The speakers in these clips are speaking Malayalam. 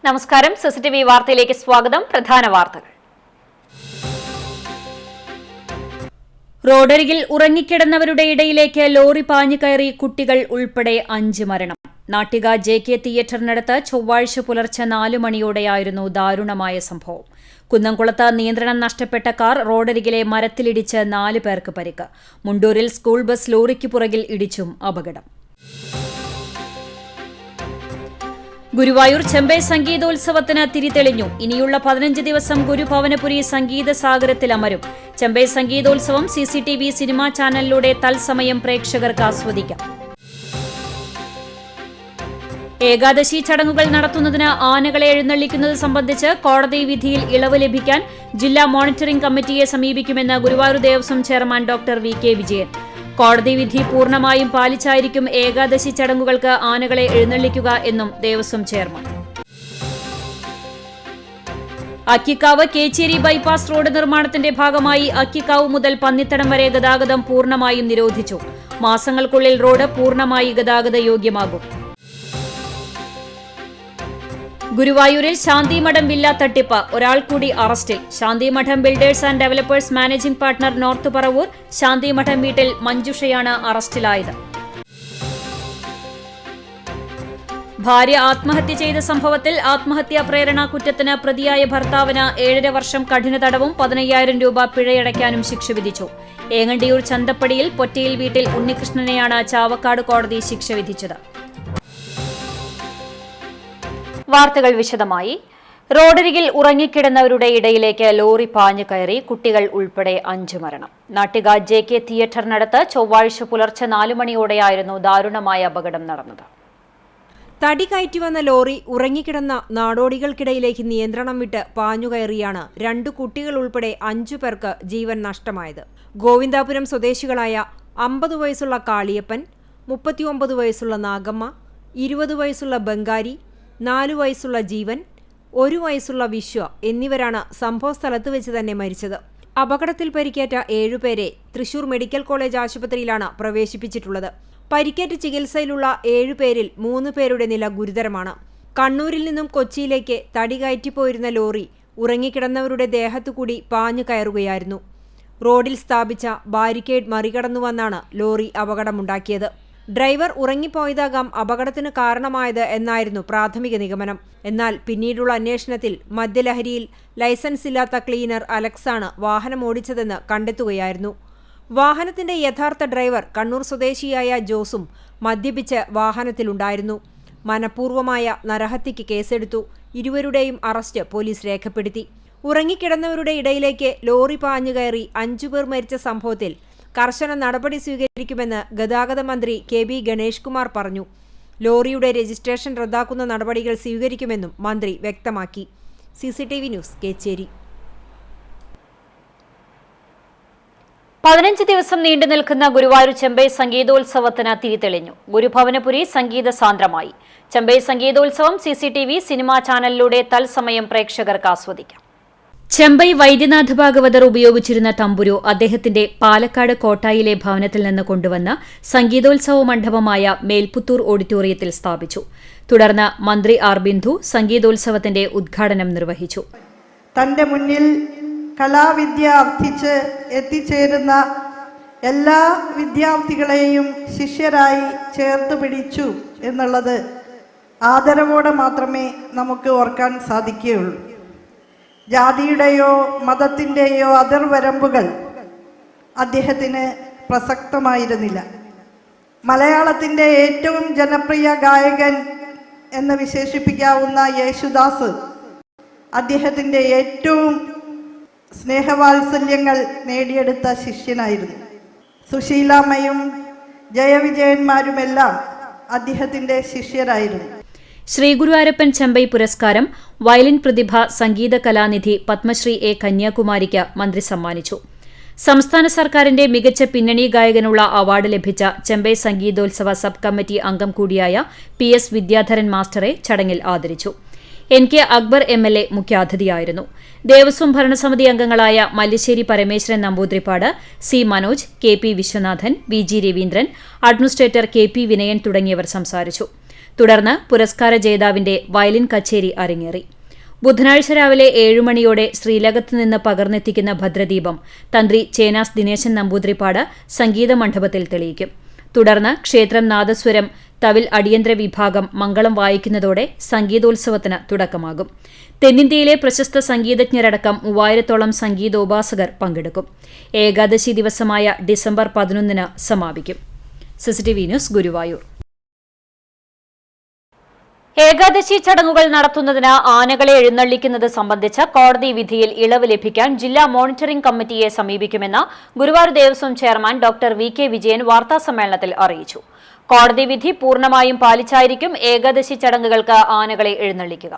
നമസ്കാരം. സിസിടിവി വാർത്തയിലേക്ക് സ്വാഗതം. പ്രധാന വാർത്തകൾ. റോഡരികിൽ ഉറങ്ങിക്കിടന്നവരുടെ ഇടയിലേക്ക് ലോറി പാഞ്ഞുകയറി കുട്ടികൾ ഉൾപ്പെടെ 5 മരണം. നാട്ടിക JK തിയേറ്ററിനടുത്ത് ചൊവ്വാഴ്ച പുലർച്ചെ 4 മണിയോടെയായിരുന്നു ദാരുണമായ സംഭവം. കുന്നംകുളത്ത് നിയന്ത്രണം നഷ്ടപ്പെട്ട കാർ റോഡരികിലെ മരത്തിലിടിച്ച് 4 പേർക്ക് പരിക്ക്. മുണ്ടൂരിൽ സ്കൂൾ ബസ് ലോറിക്ക് പുറകിൽ ഇടിച്ചും അപകടം. ഗുരുവായൂർ ചെമ്പൈ സംഗീതോത്സവത്തിന് തിരിതെളിഞ്ഞു. ഇനിയുള്ള 15 ദിവസം ഗുരുഭവനപുരി സംഗീത സാഗരത്തിൽ അമരും. ചെമ്പൈ സംഗീതോത്സവം CCTV സിനിമാ ചാനലിലൂടെ തത്സമയം പ്രേക്ഷകർക്ക് ആസ്വദിക്കാം. ഏകാദശി ചടങ്ങുകൾ നടത്തുന്നതിന് ആനകളെ എഴുന്നള്ളിക്കുന്നത് സംബന്ധിച്ച് കോടതി വിധിയിൽ ഇളവ് ലഭിക്കാൻ ജില്ലാ മോണിറ്ററിംഗ് കമ്മിറ്റിയെ സമീപിക്കുമെന്ന് Guruvayur Devaswom chairman doctor VK Vijayan. കോടതി വിധി പൂർണ്ണമായും പാലിച്ചായിരിക്കും ഏകാദശി ചടങ്ങുകൾക്ക് ആനകളെ എഴുന്നള്ളിക്കുക എന്നും Devaswom chairman. Akkikkavu Kecheri bypass road നിർമ്മാണത്തിന്റെ ഭാഗമായി അക്കിക്കാവ് മുതൽ പന്നിത്തടം വരെ ഗതാഗതം പൂർണ്ണമായും നിരോധിച്ചു. മാസങ്ങൾക്കുള്ളിൽ റോഡ് പൂർണ്ണമായി ഗതാഗത യോഗ്യമാകും. ഗുരുവായൂരിൽ ശാന്തിമഠം വില്ല തട്ടിപ്പ്, ഒരാൾ കൂടി അറസ്റ്റിൽ. Santhimadom builders and developers managing partner north Paravur Santhimadom വീട്ടിൽ മഞ്ജുഷയാണ് അറസ്റ്റിലായത്. ഭാര്യ ആത്മഹത്യ ചെയ്ത സംഭവത്തിൽ ആത്മഹത്യാ പ്രേരണ കുറ്റത്തിന് പ്രതിയായ ഭർത്താവിന് 7.5 വർഷം കഠിന തടവും 15,000 രൂപ പിഴയടയ്ക്കാനും ശിക്ഷ വിധിച്ചു. ഏങ്ങണ്ടിയൂർ ചന്തപ്പടിയിൽ പൊറ്റയിൽ വീട്ടിൽ ഉണ്ണികൃഷ്ണനെയാണ് ചാവക്കാട് കോടതി ശിക്ഷ വിധിച്ചത്. വാർത്തകൾ വിശദമായി. റോഡരികിൽ ഉറങ്ങിക്കിടന്നവരുടെ ഇടയിലേക്ക് ലോറി പാഞ്ഞു കയറി കുട്ടികൾ ഉൾപ്പെടെ 5 മരണം. നാട്ടിക JK തിയേറ്ററിനടുത്ത് ചൊവ്വാഴ്ച പുലർച്ചെ 4 മണിയോടെയായിരുന്നു ദാരുണമായ അപകടം നടന്നത്. തടി കയറ്റി വന്ന ലോറി ഉറങ്ങിക്കിടന്ന നാടോടികൾക്കിടയിലേക്ക് നിയന്ത്രണം വിട്ട് പാഞ്ഞുകയറിയാണ് 2 കുട്ടികൾ ഉൾപ്പെടെ 5 പേർക്ക് ജീവൻ നഷ്ടമായത്. ഗോവിന്ദാപുരം സ്വദേശികളായ 50 വയസ്സുള്ള കാളിയപ്പൻ, 39 വയസ്സുള്ള നാഗമ്മ, 20 വയസ്സുള്ള ബംഗാരി, 4 വയസ്സുള്ള ജീവൻ, 1 വയസ്സുള്ള വിശ്വ എന്നിവരാണ് സംഭവസ്ഥലത്ത് വെച്ച് തന്നെ മരിച്ചത്. അപകടത്തിൽ പരിക്കേറ്റ 7 പേരെ തൃശൂർ മെഡിക്കൽ കോളേജ് ആശുപത്രിയിലാണ് പ്രവേശിപ്പിച്ചിട്ടുള്ളത്. പരിക്കേറ്റ് ചികിത്സയിലുള്ള 7 പേരിൽ 3 പേരുടെ നില ഗുരുതരമാണ്. കണ്ണൂരിൽ നിന്നും കൊച്ചിയിലേക്ക് തടി കയറ്റിപ്പോയിരുന്ന ലോറി ഉറങ്ങിക്കിടന്നവരുടെ ദേഹത്തുകൂടി പാഞ്ഞു കയറുകയായിരുന്നു. റോഡിൽ സ്ഥാപിച്ച ബാരിക്കേഡ് മറികടന്നുവന്നാണ് ലോറി അപകടമുണ്ടാക്കിയത്. ഡ്രൈവർ ഉറങ്ങിപ്പോയതാകാം അപകടത്തിന് കാരണമായത് എന്നായിരുന്നു പ്രാഥമിക നിഗമനം. എന്നാൽ പിന്നീടുള്ള അന്വേഷണത്തിൽ മദ്യലഹരിയിൽ ലൈസൻസ് ഇല്ലാത്ത ക്ലീനർ അലക്സാണ് വാഹനം ഓടിച്ചതെന്ന് കണ്ടെത്തുകയായിരുന്നു. വാഹനത്തിന്റെ യഥാർത്ഥ ഡ്രൈവർ കണ്ണൂർ സ്വദേശിയായ ജോസും മദ്യപിച്ച് വാഹനത്തിലുണ്ടായിരുന്നു. മനഃപൂർവ്വമായ നരഹത്യയ്ക്ക് കേസെടുത്തു. ഇരുവരുടെയും അറസ്റ്റ് പോലീസ് രേഖപ്പെടുത്തി. ഉറങ്ങിക്കിടന്നവരുടെ ഇടയിലേക്ക് ലോറി പാഞ്ഞുകയറി 5 പേർ മരിച്ച സംഭവത്തിൽ കർശന നടപടി സ്വീകരിക്കുമെന്ന് ഗതാഗത മന്ത്രി KB ഗണേഷ് കുമാർ പറഞ്ഞു. ലോറിയുടെ രജിസ്ട്രേഷൻ റദ്ദാക്കുന്ന നടപടികൾ സ്വീകരിക്കുമെന്നും മന്ത്രി വ്യക്തമാക്കി. CCTV news, Kecheri. 15 ദിവസം നീണ്ടു നിൽക്കുന്ന ഗുരുവായൂർ ചെമ്പൈ സംഗീതോത്സവത്തിന് തിരിതെളിഞ്ഞു. ഗുരുഭവനപുരി സംഗീത സാന്ദ്രമായി. ചെമ്പൈ സംഗീതോത്സവം CCTV സിനിമാ ചാനലിലൂടെ തത്സമയം പ്രേക്ഷകർക്ക് ആസ്വദിക്കാം. ചെമ്പൈ വൈദ്യനാഥ ഭാഗവതർ ഉപയോഗിച്ചിരുന്ന തമ്പുരു അദ്ദേഹത്തിന്റെ പാലക്കാട് കോട്ടായിലെ ഭവനത്തിൽ നിന്ന് കൊണ്ടുവന്ന് സംഗീതോത്സവ മണ്ഡപമായ മേൽപുത്തൂർ ഓഡിറ്റോറിയത്തിൽ സ്ഥാപിച്ചു. തുടർന്ന് മന്ത്രി R ബിന്ദു സംഗീതോത്സവത്തിന്റെ ഉദ്ഘാടനം നിർവഹിച്ചു. തന്റെ മുന്നിൽ കലാവിദ്യ അർത്ഥിച്ച് എത്തിച്ചേരുന്ന എല്ലാ വിദ്യാർത്ഥികളെയും ശിഷ്യരായി ചേർത്ത് പിടിച്ചു എന്നുള്ളത് ആദരവോടെ മാത്രമേ നമുക്ക് ഓർക്കാൻ സാധിക്കുകയുള്ളൂ. ജാതിയുടെയോ മതത്തിൻ്റെയോ അതിർവരമ്പുകൾ അദ്ദേഹത്തിന് പ്രസക്തമായിരുന്നില്ല. മലയാളത്തിൻ്റെ ഏറ്റവും ജനപ്രിയ ഗായകൻ എന്ന് വിശേഷിപ്പിക്കാവുന്ന യേശുദാസ് അദ്ദേഹത്തിൻ്റെ ഏറ്റവും സ്നേഹവാത്സല്യങ്ങൾ നേടിയെടുത്ത ശിഷ്യനായിരുന്നു. സുശീലാമ്മയും ജയവിജയന്മാരുമെല്ലാം അദ്ദേഹത്തിൻ്റെ ശിഷ്യരായിരുന്നു. ശ്രീ ഗുരുവായൂരപ്പൻ ചെമ്പൈ പുരസ്കാരം വയലിൻ പ്രതിഭ സംഗീത കലാനിധി പത്മശ്രീ A കന്യാകുമാരിക്ക് മന്ത്രി സമ്മാനിച്ചു. സംസ്ഥാന സർക്കാരിന്റെ മികച്ച പിന്നണി ഗായകനുള്ള അവാർഡ് ലഭിച്ച ചെമ്പൈ സംഗീതോത്സവ സബ് കമ്മിറ്റി അംഗം കൂടിയായ PS വിദ്യാധരൻ മാസ്റ്ററെ ചടങ്ങിൽ ആദരിച്ചു. NK Akbar MLA മുഖ്യാതിഥിയായിരുന്നു. ദേവസ്വം ഭരണസമിതി അംഗങ്ങളായ Mallisseri Parameswaran Namboothiripad, C Manoj, KP Viswanathan, VG Raveendran, administrator KP Vinayan തുടങ്ങിയവർ സംസാരിച്ചു. തുടർന്ന് പുരസ്കാര ജേതാവിന്റെ വയലിൻ കച്ചേരി അരങ്ങേറി. ബുധനാഴ്ച രാവിലെ 7 മണിയോടെ ശ്രീലകത്ത് നിന്ന് പകർന്നെത്തിക്കുന്ന ഭദ്രദീപം തന്ത്രി ചേനാസ് ദിനേശൻ നമ്പൂതിരിപ്പാട് സംഗീത മണ്ഡപത്തിൽ തെളിയിക്കും. തുടർന്ന് ക്ഷേത്രം നാദസ്വരം തവിൽ അടിയന്തര വിഭാഗം മംഗളം വായിക്കുന്നതോടെ സംഗീതോത്സവത്തിന് തുടക്കമാകും. തെന്നിന്ത്യയിലെ പ്രശസ്ത സംഗീതജ്ഞരടക്കം 3000-ഓളം സംഗീതോപാസകർ പങ്കെടുക്കും. ഏകാദശി ദിവസമായ ഡിസംബർ 11-ന് സമാപിക്കും. CCTV news, Guruvayur. ഏകാദശി ചടങ്ങുകൾ നടത്തുന്നതിന് ആനകളെ എഴുന്നള്ളിക്കുന്നത് സംബന്ധിച്ച കോടതി വിധിയിൽ ഇളവ് ലഭിക്കാൻ ജില്ലാ മോണിറ്ററിംഗ് കമ്മിറ്റിയെ സമീപിക്കുമെന്ന് Guruvayur Devaswom chairman doctor V K Vijayan വാർത്താസമ്മേളനത്തിൽ അറിയിച്ചു. കോടതി വിധി പൂർണ്ണമായും പാലിച്ചായിരിക്കും ഏകാദശി ചടങ്ങുകൾക്ക് ആനകളെ എഴുന്നള്ളിക്കുക.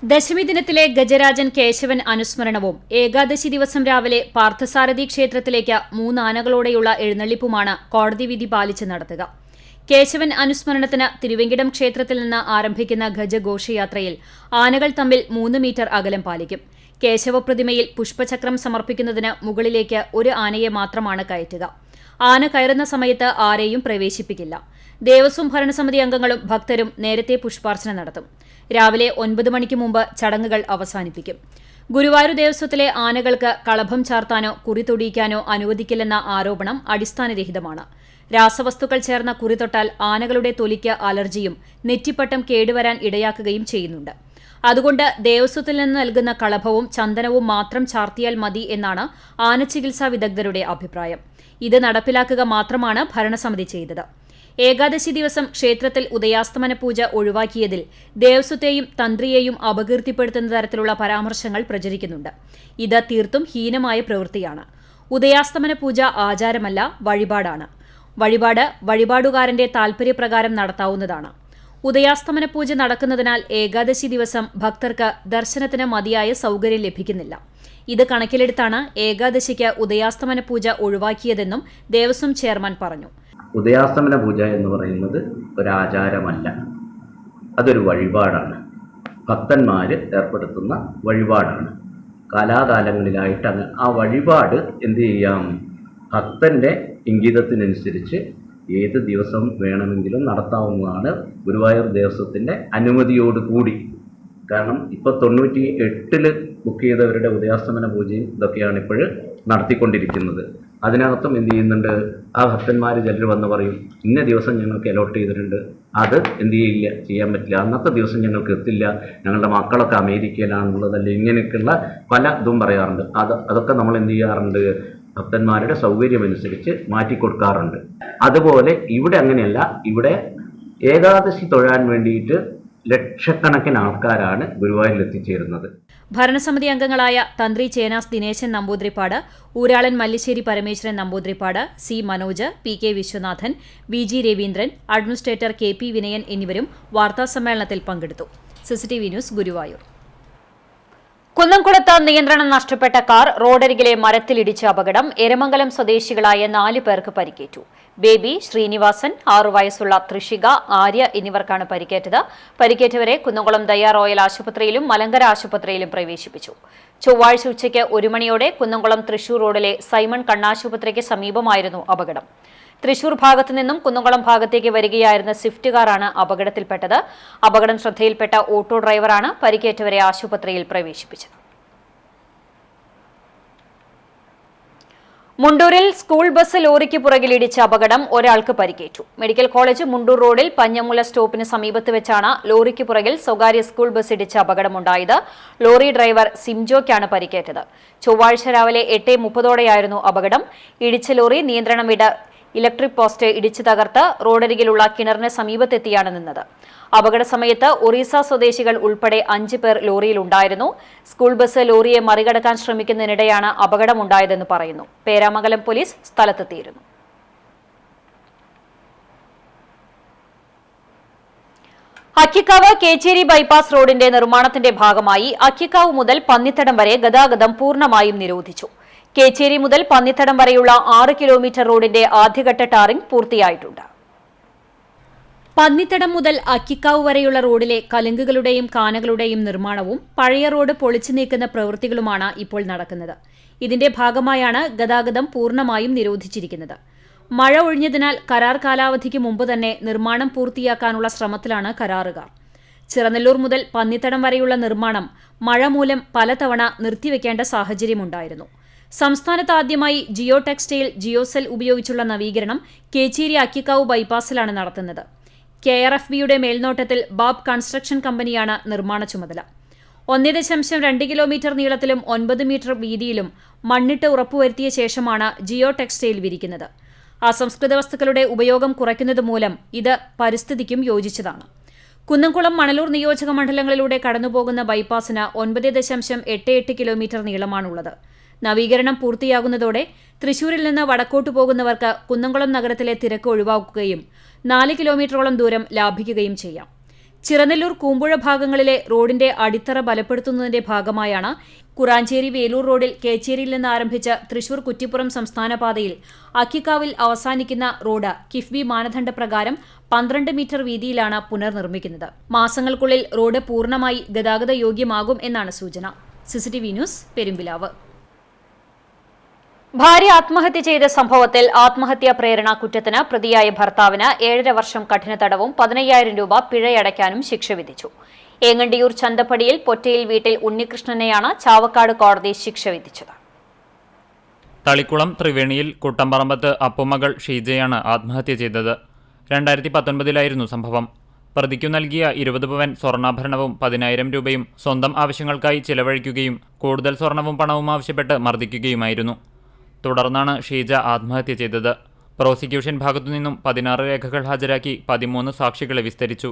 ദശമി ദിനത്തിലെ ഗജരാജൻ കേശവൻ അനുസ്മരണവും ഏകാദശി ദിവസം രാവിലെ പാർത്ഥസാരഥി ക്ഷേത്രത്തിലേക്ക് 3 ആനകളോടെയുള്ള എഴുന്നള്ളിപ്പുമാണ് കോടതി വിധി പാലിച്ച് നടത്തുക. കേശവൻ അനുസ്മരണത്തിന് തിരുവെങ്കിടം ക്ഷേത്രത്തിൽ നിന്ന് ആരംഭിക്കുന്ന ഗജഘോഷയാത്രയിൽ ആനകൾ തമ്മിൽ 3 മീറ്റർ അകലം പാലിക്കും. കേശവപ്രതിമയിൽ പുഷ്പചക്രം സമർപ്പിക്കുന്നതിന് മുകളിലേക്ക് ഒരു ആനയെ മാത്രമാണ് കയറ്റുക. ആന കയറുന്ന സമയത്ത് ആരെയും പ്രവേശിപ്പിക്കില്ല. ദേവസ്വം ഭരണസമിതി അംഗങ്ങളും ഭക്തരും നേരത്തെ പുഷ്പാർച്ചന നടത്തും. രാവിലെ 9 മണിക്ക് മുമ്പ് ചടങ്ങുകൾ അവസാനിപ്പിക്കും. ഗുരുവായൂർ ദേവസ്വത്തിലെ ആനകൾക്ക് കളഭം ചാർത്താനോ കുറി തൊടിയിക്കാനോ അനുവദിക്കില്ലെന്ന ആരോപണം അടിസ്ഥാനരഹിതമാണ്. രാസവസ്തുക്കൾ ചേർന്ന കുറി തൊട്ടാൽ ആനകളുടെ തൊലിക്ക് അലർജിയും നെറ്റിപ്പട്ടം കേടുവരാൻ ഇടയാക്കുകയും ചെയ്യുന്നുണ്ട്. അതുകൊണ്ട് ദേവസ്വത്തിൽ നിന്ന് നൽകുന്ന കളഭവും ചന്ദനവും മാത്രം ചാർത്തിയാൽ മതി എന്നാണ് ആനച്ചികിത്സാ വിദഗ്ധരുടെ അഭിപ്രായം. ഇത് നടപ്പിലാക്കുക മാത്രമാണ് ഭരണസമിതി ചെയ്തത്. ഏകാദശി ദിവസം ക്ഷേത്രത്തിൽ ഉദയാസ്തമന പൂജ ഒഴിവാക്കിയതിൽ ദേവസ്വത്തെയും തന്ത്രിയെയും അപകീർത്തിപ്പെടുത്തുന്ന തരത്തിലുള്ള പരാമർശങ്ങൾ പ്രചരിക്കുന്നുണ്ട്. ഇത് തീർത്തും ഹീനമായ പ്രവൃത്തിയാണ്. ഉദയാസ്തമന പൂജ ആചാരമല്ല, വഴിപാടാണ്. വഴിപാട് വഴിപാടുകാരന്റെ താൽപര്യപ്രകാരം നടത്താവുന്നതാണ്. ഉദയാസ്തമന പൂജ നടക്കുന്നതിനാൽ ഏകാദശി ദിവസം ഭക്തർക്ക് ദർശനത്തിന് മതിയായ സൗകര്യം ലഭിക്കുന്നില്ല. ഇത് കണക്കിലെടുത്താണ് ഏകാദശിക്ക് ഉദയാസ്തമന പൂജ ഒഴിവാക്കിയതെന്നും ദേവസ്വം ചെയർമാൻ പറഞ്ഞു. ഉദയാസ്തമന പൂജ എന്ന് പറയുന്നത് ഒരാചാരമല്ല, അതൊരു വഴിപാടാണ്. ഭക്തന്മാർ ഏർപ്പെടുത്തുന്ന വഴിപാടാണ്. കാലാകാലങ്ങളിലായിട്ട് ആ വഴിപാട് എന്ത് ചെയ്യാം, ഭക്തന്റെ ഇംഗിതത്തിനനുസരിച്ച് ഏത് ദിവസം വേണമെങ്കിലും നടത്താവുന്നതാണ് ഗുരുവായൂർ ദേവസ്വത്തിൻ്റെ അനുമതിയോടുകൂടി. കാരണം ഇപ്പോൾ 98 ബുക്ക് ചെയ്തവരുടെ ഉദയാസ്തമന പൂജയും ഇതൊക്കെയാണ് ഇപ്പോൾ നടത്തിക്കൊണ്ടിരിക്കുന്നത്. അതിനകത്തും എന്ത് ചെയ്യുന്നുണ്ട്, ആ ഭക്തന്മാർ ചിലർ വന്ന് പറയും ഇന്ന ദിവസം ഞങ്ങൾക്ക് അലോട്ട് ചെയ്തിട്ടുണ്ട്, അത് എന്ത് ചെയ്യാൻ പറ്റില്ല, അന്നത്തെ ദിവസം ഞങ്ങൾക്ക് എത്തില്ല, ഞങ്ങളുടെ മക്കളൊക്കെ അമേരിക്കയിലാണുള്ളതല്ല, ഇങ്ങനെയൊക്കെയുള്ള പല ഇതും പറയാറുണ്ട്. അതൊക്കെ നമ്മൾ എന്ത് ചെയ്യാറുണ്ട്, ഭക്തന്മാരുടെ സൗകര്യമനുസരിച്ച് മാറ്റിക്കൊടുക്കാറുണ്ട്. അതുപോലെ ഇവിടെ അങ്ങനെയല്ല. ഇവിടെ ഏകാദശി തൊഴാൻ വേണ്ടിയിട്ട് ലക്ഷക്കണക്കിന് ആൾക്കാരാണ് ഗുരുവായൂരിൽ എത്തിച്ചേരുന്നത്. ഭരണസമിതി അംഗങ്ങളായ തന്ത്രി ചേനാസ് ദിനേശൻ നമ്പൂതിരിപ്പാട്, ഊരാളൻ Mallissery Parameswaran Namboothiripad, C Manoj, P K Viswanathan, V G Raveendran, administrator K P Vinayan എന്നിവരും വാർത്താസമ്മേളനത്തിൽ പങ്കെടുത്തു. CCTV news, Guruvayur. കുന്നംകുളത്ത് നിയന്ത്രണം നഷ്ടപ്പെട്ട കാർ റോഡരികിലെ മരത്തിലിടിച്ച് അപകടം. എരമംഗലം സ്വദേശികളായ 4 പേർക്ക് പരിക്കേറ്റു. ബേബി, ശ്രീനിവാസൻ, 6 വയസ്സുള്ള തൃഷിക, ആര്യ എന്നിവർക്കാണ് പരിക്കേറ്റത്. പരിക്കേറ്റവരെ കുന്നംകുളം ദയ റോയൽ ആശുപത്രിയിലും മലങ്കര ആശുപത്രിയിലും പ്രവേശിപ്പിച്ചു. ചൊവ്വാഴ്ച ഉച്ചയ്ക്ക് 1 മണിയോടെ കുന്നംകുളം തൃശൂർ റോഡിലെ സൈമൺ കണ്ണാശുപത്രിക്ക് സമീപമായിരുന്നു അപകടം. തൃശൂർ ഭാഗത്തു നിന്നും കുന്നംകുളം ഭാഗത്തേക്ക് വരികയായിരുന്ന സ്വിഫ്റ്റ് കാറാണ് അപകടത്തിൽപ്പെട്ടത്. അപകടം ശ്രദ്ധയിൽപ്പെട്ട ഓട്ടോ ഡ്രൈവറാണ് പരിക്കേറ്റവരെ ആശുപത്രിയിൽ പ്രവേശിപ്പിച്ചത്. മുണ്ടൂരിൽ സ്കൂൾ ബസ് ലോറിക്ക് പുറകിലിടിച്ച അപകടം, ഒരാൾക്ക് പരിക്കേറ്റു. മെഡിക്കൽ കോളേജ് മുണ്ടൂർ റോഡിൽ പഞ്ഞമുല സ്റ്റോപ്പിന് സമീപത്ത് വെച്ചാണ് ലോറിക്ക് പുറകിൽ സ്വകാര്യ സ്കൂൾ ബസ് ഇടിച്ച അപകടമുണ്ടായത്. ലോറി ഡ്രൈവർ സിംജോയ്ക്കാണ് പരിക്കേറ്റത്. ചൊവ്വാഴ്ച രാവിലെ 8:30ഓടെയായിരുന്നു അപകടം. ഇടിച്ച ലോറി നിയന്ത്രണം വിട ഇലക്ട്രിക് പോസ്റ്റ് ഇടിച്ചു തകർത്ത് റോഡരികിലുള്ള കിണറിന് സമീപത്തെത്തിയാണ് നിന്നത്. അപകട സമയത്ത് ഒറീസ സ്വദേശികൾ ഉൾപ്പെടെ 5 പേർ ലോറിയിലുണ്ടായിരുന്നു. സ്കൂൾ ബസ് ലോറിയെ മറികടക്കാൻ ശ്രമിക്കുന്നതിനിടെയാണ് അപകടമുണ്ടായതെന്ന് പറയുന്നു. പേരാമംഗലം പോലീസ് സ്ഥലത്തെത്തിയിരുന്നു. അക്കിക്കാവ് കേച്ചേരി ബൈപ്പാസ് റോഡിന്റെ നിർമ്മാണത്തിന്റെ ഭാഗമായി അക്കിക്കാവ് മുതൽ പന്നിത്തടം വരെ ഗതാഗതം പൂർണ്ണമായും നിരോധിച്ചു. കേച്ചേരി മുതൽ പന്നിത്തടം വരെയുള്ള 6 കിലോമീറ്റർ റോഡിന്റെ ആദ്യഘട്ട ടാറിംഗ് പൂർത്തിയായിട്ടുണ്ട്. പന്നിത്തടം മുതൽ അക്കിക്കാവ് വരെയുള്ള റോഡിലെ കലുങ്കുകളുടെയും കാനകളുടെയും നിർമ്മാണവും പഴയ റോഡ് പൊളിച്ചു നീക്കുന്ന പ്രവൃത്തികളുമാണ് ഇപ്പോൾ നടക്കുന്നത്. ഇതിന്റെ ഭാഗമായാണ് ഗതാഗതം പൂർണ്ണമായും നിരോധിച്ചിരിക്കുന്നത്. മഴ ഒഴിഞ്ഞതിനാൽ കരാർ കാലാവധിക്ക് മുമ്പ് തന്നെ നിർമ്മാണം പൂർത്തിയാക്കാനുള്ള ശ്രമത്തിലാണ് കരാറുകാർ. ചിറനെല്ലൂർ മുതൽ പന്നിത്തടം വരെയുള്ള നിർമ്മാണം മഴ മൂലം പലതവണ നിർത്തിവെക്കേണ്ട സാഹചര്യമുണ്ടായിരുന്നു. സംസ്ഥാനത്ത് ആദ്യമായി ജിയോ ടെക്സ്റ്റൈൽ ജിയോസെൽ ഉപയോഗിച്ചുള്ള നവീകരണം കേച്ചേരി അക്കിക്കാവ് ബൈപ്പാസിലാണ് നടത്തുന്നത്. KRFBയുടെ മേൽനോട്ടത്തിൽ ബാബ് കൺസ്ട്രക്ഷൻ കമ്പനിയാണ് നിർമ്മാണ ചുമതല. 1.2 കിലോമീറ്റർ നീളത്തിലും 9 മീറ്റർ വീതിയിലും മണ്ണിട്ട് ഉറപ്പുവരുത്തിയ ശേഷമാണ് ജിയോ ടെക്സ്റ്റൈൽ വിരിക്കുന്നത്. അസംസ്കൃത വസ്തുക്കളുടെ ഉപയോഗം കുറയ്ക്കുന്നത് മൂലം ഇത് പരിസ്ഥിതിക്കും യോജിച്ചതാണ്. കുന്നംകുളം മണലൂർ നിയോജക മണ്ഡലങ്ങളിലൂടെ കടന്നുപോകുന്ന ബൈപ്പാസിന് 9.88 കിലോമീറ്റർ നീളമാണുള്ളത്. നവീകരണം പൂർത്തിയാകുന്നതോടെ തൃശൂരിൽ നിന്ന് വടക്കോട്ടു പോകുന്നവർക്ക് കുന്നംകുളം നഗരത്തിലെ തിരക്ക് ഒഴിവാക്കുകയും 4 കിലോമീറ്ററോളം ദൂരം ലാഭിക്കുകയും ചെയ്യാം. ചിറനെല്ലൂർ കൂമ്പുഴ ഭാഗങ്ങളിലെ റോഡിന്റെ അടിത്തറ ബലപ്പെടുത്തുന്നതിന്റെ ഭാഗമായാണ് കുറാഞ്ചേരി വേലൂർ റോഡിൽ കേച്ചേരിയിൽ നിന്ന് ആരംഭിച്ച് തൃശൂർ കുറ്റിപ്പുറം സംസ്ഥാന പാതയിൽ അക്കിക്കാവിൽ അവസാനിക്കുന്ന റോഡ് കിഫ്ബി മാനദണ്ഡപ്രകാരം 12 മീറ്റർ വീതിയിലാണ് പുനർനിർമ്മിക്കുന്നത്. മാസങ്ങൾക്കുള്ളിൽ റോഡ് പൂർണ്ണമായി ഗതാഗത യോഗ്യമാകും എന്നാണ് സൂചന. CCTV news, Perumpilavu. ഭാര്യ ആത്മഹത്യ ചെയ്ത സംഭവത്തിൽ ആത്മഹത്യാ പ്രേരണ കുറ്റത്തിന് പ്രതിയായ ഭർത്താവിന് 7.5 വർഷം കഠിന തടവും 15,000 രൂപ പിഴയടയ്ക്കാനും ശിക്ഷ വിധിച്ചു. ഏങ്ങണ്ടിയൂർ ചന്തപ്പടിയിൽ പൊറ്റയിൽ വീട്ടിൽ ഉണ്ണികൃഷ്ണനെയാണ് ചാവക്കാട് കോടതി ശിക്ഷ വിധിച്ചത്. തളിക്കുളം ത്രിവേണിയിൽ കുട്ടമ്പറമ്പത്ത് അപ്പുമകൾ ഷീജയാണ് ആത്മഹത്യ ചെയ്തത്. 2019 സംഭവം. പ്രതിക്കു നൽകിയ 20 പവൻ സ്വർണ്ണാഭരണവും 10,000 രൂപയും സ്വന്തം ആവശ്യങ്ങൾക്കായി ചിലവഴിക്കുകയും കൂടുതൽ സ്വർണവും പണവും ആവശ്യപ്പെട്ട് മർദ്ദിക്കുകയുമായിരുന്നു. തുടർന്നാണ് ഷീജ ആത്മഹത്യ ചെയ്തത്. പ്രോസിക്യൂഷൻ ഭാഗത്തുനിന്നും 16 രേഖകൾ ഹാജരാക്കി 13 സാക്ഷികളെ വിസ്തരിച്ചു.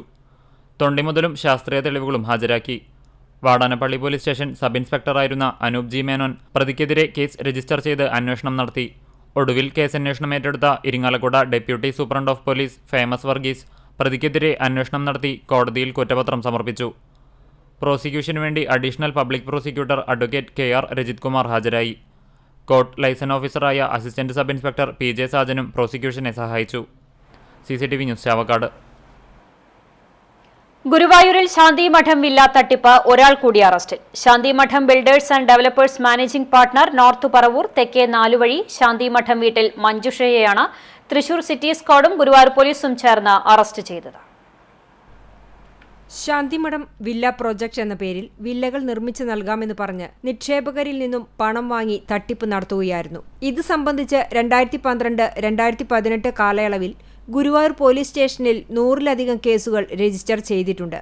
തൊണ്ടിമുതലും ശാസ്ത്രീയ തെളിവുകളും ഹാജരാക്കി. വാടാനപ്പള്ളി പോലീസ് സ്റ്റേഷൻ സബ് ഇൻസ്പെക്ടറായിരുന്ന അനൂപ് ജി മേനോൻ പ്രതിക്കെതിരെ കേസ് രജിസ്റ്റർ ചെയ്ത് അന്വേഷണം നടത്തി. ഒടുവിൽ കേസന്വേഷണം ഏറ്റെടുത്ത Irinjalakuda deputy superintendent of police Famous Varghese പ്രതിക്കെതിരെ അന്വേഷണം നടത്തി കോടതിയിൽ കുറ്റപത്രം സമർപ്പിച്ചു. പ്രോസിക്യൂഷനു വേണ്ടി additional public prosecutor advocate KR Rajith Kumar ഹാജരായി. കോർട്ട് ലൈസൺ ഓഫീസറായ അസിസ്റ്റന്റ് സബ് ഇൻസ്പെക്ടർ PJ സാജനും പ്രോസിക്യൂഷനെ സഹായിച്ചു. CCTV news, Chavakkad. ഗുരുവായൂരിൽ ശാന്തിമഠം വില്ല തട്ടിപ്പ്, ഒരാൾ കൂടി അറസ്റ്റിൽ. Santhimadom builders and developers managing partner north Paravur തെക്കേ 4 വഴി ശാന്തിമഠം വീട്ടിൽ മഞ്ജുഷയെയാണ് തൃശൂർ സിറ്റി സ്ക്വാഡും ഗുരുവായൂർ പോലീസും ചേർന്ന് അറസ്റ്റ് ചെയ്തത്. ശാന്തിമഠം വില്ല പ്രോജക്ട് എന്ന പേരിൽ വില്ലകൾ നിർമ്മിച്ചു നൽകാമെന്ന് പറഞ്ഞ് നിക്ഷേപകരിൽ നിന്നും പണം വാങ്ങി തട്ടിപ്പ് നടത്തുകയായിരുന്നു. ഇത് സംബന്ധിച്ച് 2012-2018 കാലയളവിൽ ഗുരുവായൂർ പോലീസ് സ്റ്റേഷനിൽ 100-ലധികം കേസുകൾ രജിസ്റ്റർ ചെയ്തിട്ടുണ്ട്.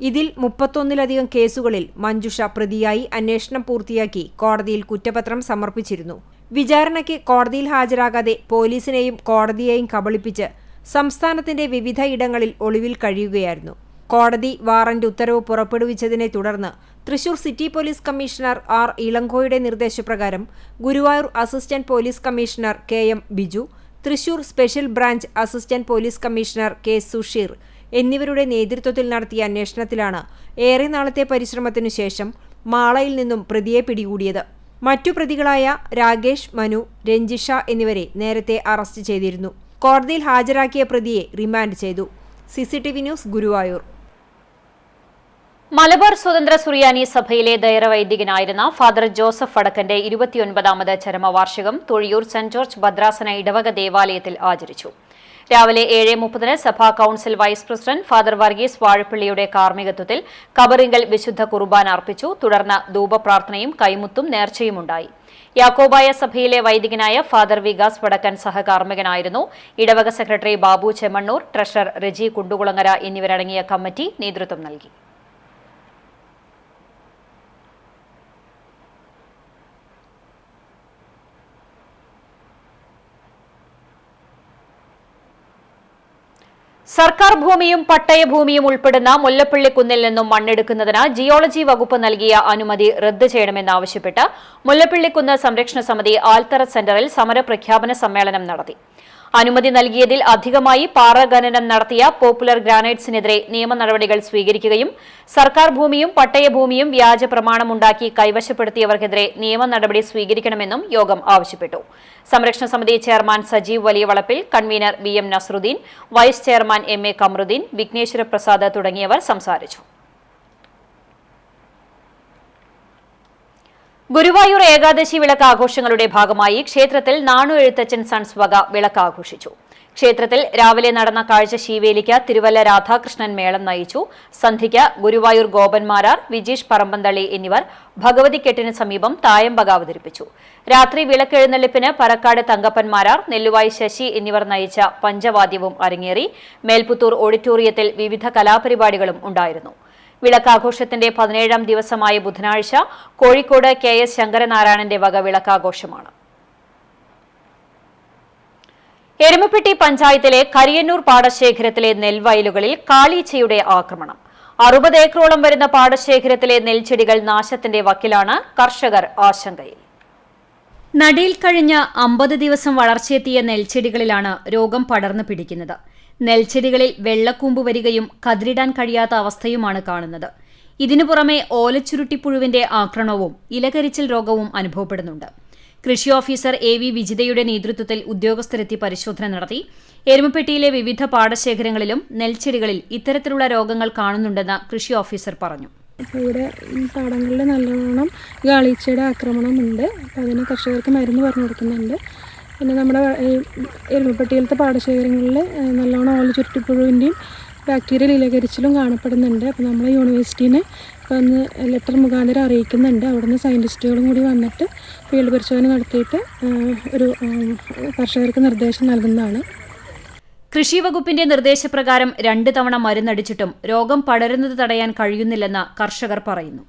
ഇതിൽ 31-ലധികം കേസുകളിൽ മഞ്ജുഷ പ്രതിയായി അന്വേഷണം പൂർത്തിയാക്കി കോടതിയിൽ കുറ്റപത്രം സമർപ്പിച്ചിരുന്നു. വിചാരണയ്ക്ക് കോടതിയിൽ ഹാജരാകാതെ പോലീസിനെയും കോടതിയെയും കബളിപ്പിച്ച് സംസ്ഥാനത്തിന്റെ വിവിധ ഇടങ്ങളിൽ ഒളിവിൽ കഴിയുകയായിരുന്നു. കോടതി വാറന്റ് ഉത്തരവ് പുറപ്പെടുവിച്ചതിനെ തുടർന്ന് Thrissur city police commissioner R. ഇളങ്കോയുടെ നിർദ്ദേശപ്രകാരം Guruvayur assistant police commissioner KM Biju, Thrissur special branch assistant police commissioner K. Susheer എന്നിവരുടെ നേതൃത്വത്തിൽ നടത്തിയ അന്വേഷണത്തിലാണ് ഏറെ നാളത്തെ പരിശ്രമത്തിനു ശേഷം മാളയിൽ നിന്നും പ്രതിയെ പിടികൂടിയത്. മറ്റു പ്രതികളായ രാകേഷ്, മനു, രഞ്ജിഷ എന്നിവരെ നേരത്തെ അറസ്റ്റ് ചെയ്തിരുന്നു. കോടതിയിൽ ഹാജരാക്കിയ പ്രതിയെ റിമാൻഡ് ചെയ്തു. CCTV news, Guruvayur. മലബാർ സ്വതന്ത്ര സുറിയാനി സഭയിലെ ദൈവവൈദികനായിരുന്ന ഫാദർ ജോസഫ് വടക്കന്റെ 29ാമത് ചരമവാർഷികം തൊഴിയൂർ സെന്റ് ജോർജ് ഭദ്രാസന ഇടവക ദേവാലയത്തിൽ ആചരിച്ചു. രാവിലെ 7:30 സഭാ council vice president father Varghese വാഴപ്പള്ളിയുടെ കാർമ്മികത്വത്തിൽ കബറിങ്കൽ വിശുദ്ധ കുർബാന അർപ്പിച്ചു. തുടർന്ന് ധൂപപ്രാർത്ഥനയും കൈമുത്തും നേർച്ചയുമുണ്ടായി. യാക്കോബായ സഭയിലെ വൈദികനായ ഫാദർ വികാസ് വടക്കൻ സഹകാർമ്മികനായിരുന്നു. ഇടവക സെക്രട്ടറി ബാബു ചെമ്മണ്ണൂർ, ട്രഷറർ റെജി കുണ്ടുകുളങ്ങര എന്നിവരടങ്ങിയ കമ്മിറ്റി നേതൃത്വം നൽകി. സർക്കാർ ഭൂമിയും പട്ടയഭൂമിയും ഉൾപ്പെടുന്ന മുല്ലപ്പള്ളിക്കുന്നിൽ നിന്നും മണ്ണെടുക്കുന്നതിന് ജിയോളജി വകുപ്പ് നൽകിയ അനുമതി റദ്ദ് ചെയ്യണമെന്നാവശ്യപ്പെട്ട് മുല്ലപ്പള്ളിക്കുന്ന് സംരക്ഷണ സമിതി ആൽത്തറ സെന്ററിൽ സമരപ്രഖ്യാപന സമ്മേളനം നടത്തി. അനുമതി നൽകിയതിൽ അധികമായി പാറ ഖനനം നടത്തിയ പോപ്പുലർ ഗ്രാനൈറ്റ്സിനെതിരെ നിയമ നടപടികൾ സ്വീകരിക്കുകയും സർക്കാർ ഭൂമിയും പട്ടയഭൂമിയും വ്യാജ പ്രമാണമുണ്ടാക്കി കൈവശപ്പെടുത്തിയവർക്കെതിരെ നിയമ നടപടി സ്വീകരിക്കണമെന്നും യോഗം ആവശ്യപ്പെട്ടു. സംരക്ഷണ സമിതി chairman Sajeev Valiyavalappil, convener VM Nasruddin, vice chairman MA Kamaruddin, Vighneshwara Prasad തുടങ്ങിയവർ സംസാരിച്ചു. ഗുരുവായൂർ ഏകാദശി വിളക്ക് ആഘോഷങ്ങളുടെ ഭാഗമായി ക്ഷേത്രത്തിൽ നാണു എഴുത്തച്ഛൻ സൺസ് വക വിളക്ക് ആഘോഷിച്ചു. ക്ഷേത്രത്തിൽ രാവിലെ നടന്ന കാഴ്ച ശീവേലിക്ക് തിരുവല്ല രാധാകൃഷ്ണൻ മേളം നയിച്ചു. സന്ധ്യയ്ക്ക് ഗുരുവായൂർ ഗോപന്മാരാർ, വിജീഷ് പറമ്പന്തള്ളി എന്നിവർ ഭഗവതിക്കെട്ടിന് സമീപം തായമ്പക അവതരിപ്പിച്ചു. രാത്രി വിളക്കെഴുന്നള്ളിപ്പിന് പറക്കാട് തങ്കപ്പന്മാരാർ, നെല്ലുവായി ശശി എന്നിവർ നയിച്ച പഞ്ചവാദ്യവും അരങ്ങേറി. മേൽപുത്തൂർ ഓഡിറ്റോറിയത്തിൽ വിവിധ കലാപരിപാടികളും ഉണ്ടായിരുന്നു. വിളക്കാഘോഷത്തിന്റെ 17ാം ദിവസമായ ബുധനാഴ്ച കോഴിക്കോട് KS ശങ്കരനാരായണന്റെ വക വിളക്കാഘോഷമാണ്. എരുമപ്പെട്ടി പഞ്ചായത്തിലെ കരിയന്നൂർ പാടശേഖരത്തിലെ നെൽവയലുകളിൽ കാളീച്ചയുടെ ആക്രമണം. 60 ഏക്കറോളം വരുന്ന പാടശേഖരത്തിലെ നെൽച്ചെടികൾ നാശത്തിന്റെ വക്കിലാണ്. കർഷകർ ആശങ്കയിൽ. നടയിൽ കഴിഞ്ഞ 50 ദിവസം വളർച്ചയെത്തിയ നെൽച്ചെടികളിലാണ് രോഗം പടർന്നു പിടിക്കുന്നത്. നെൽച്ചെടികളിൽ വെള്ളക്കൂമ്പ് വരികയും കതിരിടാൻ കഴിയാത്ത അവസ്ഥയുമാണ് കാണുന്നത്. ഇതിനു പുറമെ ഓലച്ചുരുട്ടിപ്പുഴുവിന്റെ ആക്രമണവും ഇലകരിച്ചിൽ രോഗവും അനുഭവപ്പെടുന്നുണ്ട്. കൃഷി ഓഫീസർ AV വിജിതയുടെ നേതൃത്വത്തിൽ ഉദ്യോഗസ്ഥരെത്തി പരിശോധന നടത്തി. എരുമപ്പെട്ടിയിലെ വിവിധ പാടശേഖരങ്ങളിലും നെൽച്ചെടികളിൽ ഇത്തരത്തിലുള്ള രോഗങ്ങൾ കാണുന്നുണ്ടെന്ന് കൃഷി ഓഫീസർ പറഞ്ഞു. ഇവിടെ പാടങ്ങളിൽ നല്ലോണം കാളീച്ചയുടെ ആക്രമണമുണ്ട്. അപ്പോൾ അതിന് കർഷകർക്ക് മരുന്ന് പറഞ്ഞു കൊടുക്കുന്നുണ്ട്. പിന്നെ നമ്മുടെ എരുമപ്പെട്ടിയിലത്തെ പാടശേഖരങ്ങളിൽ നല്ലോണം ഓലച്ചുരുട്ടിപ്പുഴുവിൻ്റെയും ബാക്ടീരിയൽ ഇലകരിച്ചിലും കാണപ്പെടുന്നുണ്ട്. അപ്പോൾ നമ്മൾ യൂണിവേഴ്സിറ്റീനെ ഇപ്പോൾ ഒന്ന് ലെറ്റർ മുഖാന്തരം അറിയിക്കുന്നുണ്ട്. അവിടുന്ന് സയൻറ്റിസ്റ്റുകളും കൂടി വന്നിട്ട് ഫീൽഡ് പരിശോധന നടത്തിയിട്ട് ഒരു കർഷകർക്ക് നിർദ്ദേശം നൽകുന്നതാണ്. കൃഷി വകുപ്പിന്റെ നിർദ്ദേശപ്രകാരം 2 തവണ മരുന്നടിച്ചിട്ടും രോഗം പടരുന്നത് തടയാൻ കഴിയുന്നില്ലെന്ന് കർഷകർ പറയുന്നു.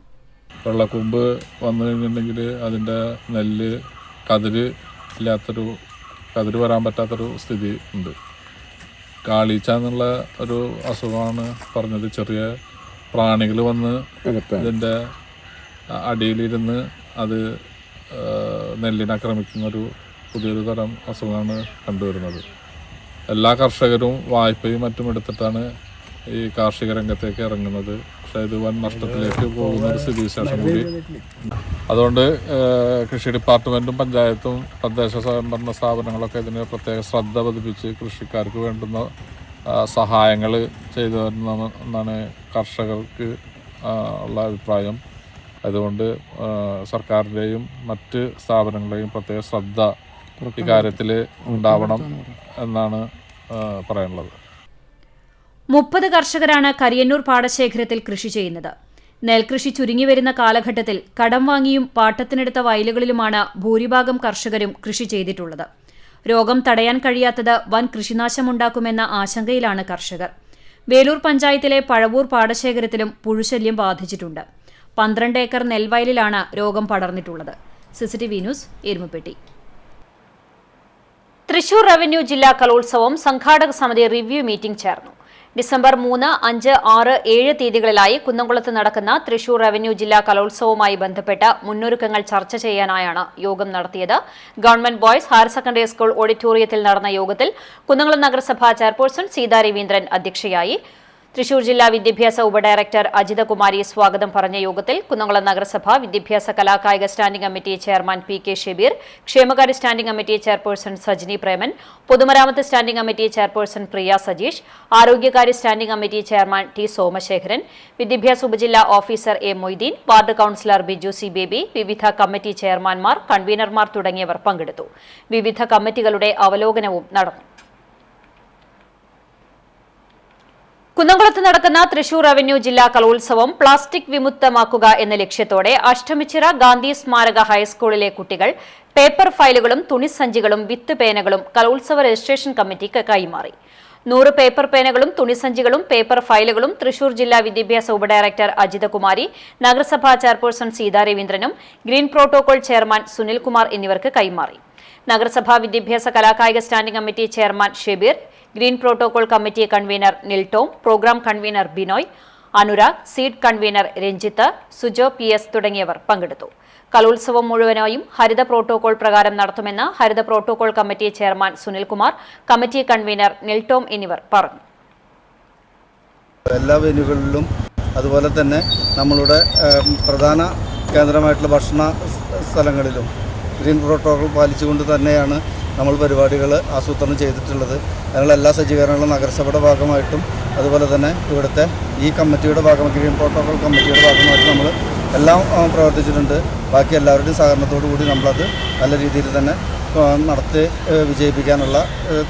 വെള്ളക്കൂമ്പ് വന്നു കഴിഞ്ഞിട്ടുണ്ടെങ്കിൽ അതിൻ്റെ നെല്ല് കതിര് വരാൻ പറ്റാത്തൊരു സ്ഥിതി ഉണ്ട്. കാളീച്ച എന്നുള്ള ഒരു അസുഖമാണ് പറഞ്ഞത്. ചെറിയ പ്രാണികൾ വന്ന് ഇതിൻ്റെ അടിയിലിരുന്ന് അത് നെല്ലിനാക്രമിക്കുന്നൊരു പുതിയൊരു തരം അസുഖമാണ് കണ്ടുവരുന്നത്. എല്ലാ കർഷകരും വായ്പയും മറ്റും എടുത്തിട്ടാണ് ഈ കാർഷിക രംഗത്തേക്ക് ഇറങ്ങുന്നത്. പക്ഷേ ഇത് വൻ നഷ്ടത്തിലേക്ക് പോകുന്ന ഒരു സ്ഥിതിവിശേഷം കൂടി. അതുകൊണ്ട് കൃഷി ഡിപ്പാർട്ട്മെൻറ്റും പഞ്ചായത്തും തദ്ദേശ സ്വയംഭരണ സ്ഥാപനങ്ങളൊക്കെ ഇതിന് പ്രത്യേക ശ്രദ്ധ പതിപ്പിച്ച് കൃഷിക്കാർക്ക് വേണ്ടുന്ന സഹായങ്ങൾ ചെയ്തു തരണമെന്നാണ് കർഷകർക്ക് ഉള്ള അഭിപ്രായം. അതുകൊണ്ട് സർക്കാരിൻ്റെയും മറ്റ് സ്ഥാപനങ്ങളുടെയും പ്രത്യേക ശ്രദ്ധ ഇക്കാര്യത്തിൽ ഉണ്ടാവണം എന്നാണ് പറയാനുള്ളത്. 30 കർഷകരാണ് കരിയന്നൂർ പാടശേഖരത്തിൽ കൃഷി ചെയ്യുന്നത്. നെൽകൃഷി ചുരുങ്ങിവരുന്ന കാലഘട്ടത്തിൽ കടം വാങ്ങിയും പാട്ടത്തിനെടുത്ത വയലുകളിലുമാണ് ഭൂരിഭാഗം കർഷകരും കൃഷി ചെയ്തിട്ടുള്ളത്. രോഗം തടയാൻ കഴിയാത്തത് വൻ കൃഷിനാശമുണ്ടാക്കുമെന്ന ആശങ്കയിലാണ് കർഷകർ. വേലൂർ പഞ്ചായത്തിലെ പഴവൂർ പാടശേഖരത്തിലും പുഴുശല്യം ബാധിച്ചിട്ടുണ്ട്. 12 ഏക്കർ നെൽവയലിലാണ് രോഗം പടർന്നിട്ടുള്ളത്. CCTV news, Erumapetty. Thrissur revenue ജില്ലാ കലോത്സവം സംഘാടക സമിതി റിവ്യൂ മീറ്റിംഗ് ചേർന്നു. ഡിസംബർ 3, 5, 6, 7 തീയതികളിലായി കുന്നംകുളത്ത് നടക്കുന്ന തൃശൂർ റവന്യൂ ജില്ലാ കലോത്സവവുമായി ബന്ധപ്പെട്ട മുന്നൊരുക്കങ്ങൾ ചർച്ച ചെയ്യാനായാണ് യോഗം നടത്തിയത്. Government boys higher secondary school ഓഡിറ്റോറിയത്തിൽ നടന്ന യോഗത്തിൽ കുന്നംകുളം നഗരസഭാ ചെയർപേഴ്സൺ സീതാ രവീന്ദ്രൻ അധ്യക്ഷയായി. തൃശൂർ ജില്ലാ വിദ്യാഭ്യാസ ഉപഡയറക്ടർ അജിതകുമാരി സ്വാഗതം പറഞ്ഞ യോഗത്തിൽ കുന്നംകുളം നഗരസഭ വിദ്യാഭ്യാസ കലാകായിക standing committee chairman PK Shabeer, ക്ഷേമകാര്യ standing committee chairperson Sajini Preman, പൊതുമരാമത്ത് standing committee chairperson Priya Sajeesh, ആരോഗ്യകാര്യ standing committee chairman T Somasekharan, വിദ്യാഭ്യാസ ഉപജില്ലാ officer A Moideen, ward councillor Biju C Baby, വിവിധ കമ്മിറ്റി ചെയർമാൻമാർ, കൺവീനർമാർ തുടങ്ങിയവർ പങ്കെടുത്തു. വിവിധ കമ്മിറ്റികളുടെ അവലോകനവും നടന്നു. കുന്നംകുളത്ത് നടക്കുന്ന തൃശൂർ റവന്യൂ ജില്ലാ കലോത്സവം പ്ലാസ്റ്റിക് വിമുക്തമാക്കുക എന്ന ലക്ഷ്യത്തോടെ അഷ്ടമിച്ചിറ ഗാന്ധി സ്മാരക ഹൈസ്കൂളിലെ കുട്ടികൾ പേപ്പർ ഫയലുകളും തുണിസഞ്ചികളും വിത്ത് പേനകളും കലോത്സവ രജിസ്ട്രേഷൻ കമ്മിറ്റിക്ക് കൈമാറി. 100 പേപ്പർ പേനകളും തുണിസഞ്ചികളും പേപ്പർ ഫയലുകളും തൃശൂർ ജില്ലാ വിദ്യാഭ്യാസ ഉപഡയറക്ടർ അജിതകുമാരി, നഗരസഭാ ചെയർപേഴ്സൺ സീതാ രവീന്ദ്രനും ഗ്രീൻ പ്രോട്ടോകോൾ ചെയർമാൻ സുനിൽകുമാർ എന്നിവർക്ക് കൈമാറി. നഗരസഭാ വിദ്യാഭ്യാസ കലാകായിക standing committee chairman Shebeer, green protocol committee convener Niltom, programme convener Binoy, Anurag, seed convener Ranjith, Sujo PS തുടങ്ങിയവർ പങ്കെടുത്തു. കലോത്സവം മുഴുവനായും ഹരിത പ്രോട്ടോകോൾ പ്രകാരം നടത്തുമെന്ന് ഹരിത protocol committee chairman Sunilkumar, committee convener Niltom എന്നിവർ പറഞ്ഞു. എല്ലാ വെന്യൂകളിലും അതുപോലെ തന്നെ നമ്മളുടെ പ്രധാന കേന്ദ്രമായിട്ടുള്ള ഭക്ഷണ സ്ഥലങ്ങളിലും ഗ്രീൻ പ്രോട്ടോകോൾ പാലിച്ചുകൊണ്ട് തന്നെയാണ് നമ്മൾ പരിപാടികൾ ആസൂത്രണം ചെയ്തിട്ടുള്ളത്. അതിനുള്ള എല്ലാ സജ്ജീകരണങ്ങളും നഗരസഭയുടെ ഭാഗമായിട്ടും അതുപോലെ തന്നെ ഇവിടുത്തെ ഈ കമ്മിറ്റിയുടെ ഭാഗമായി ഗ്രീൻ പ്രോട്ടോകോൾ കമ്മിറ്റിയുടെ ഭാഗമായിട്ട് നമ്മൾ എല്ലാം പ്രവർത്തിച്ചിട്ടുണ്ട്. ബാക്കി എല്ലാവരുടെയും സഹകരണത്തോടു കൂടി നമ്മളത് നല്ല രീതിയിൽ തന്നെ നടത്തി വിജയിപ്പിക്കാനുള്ള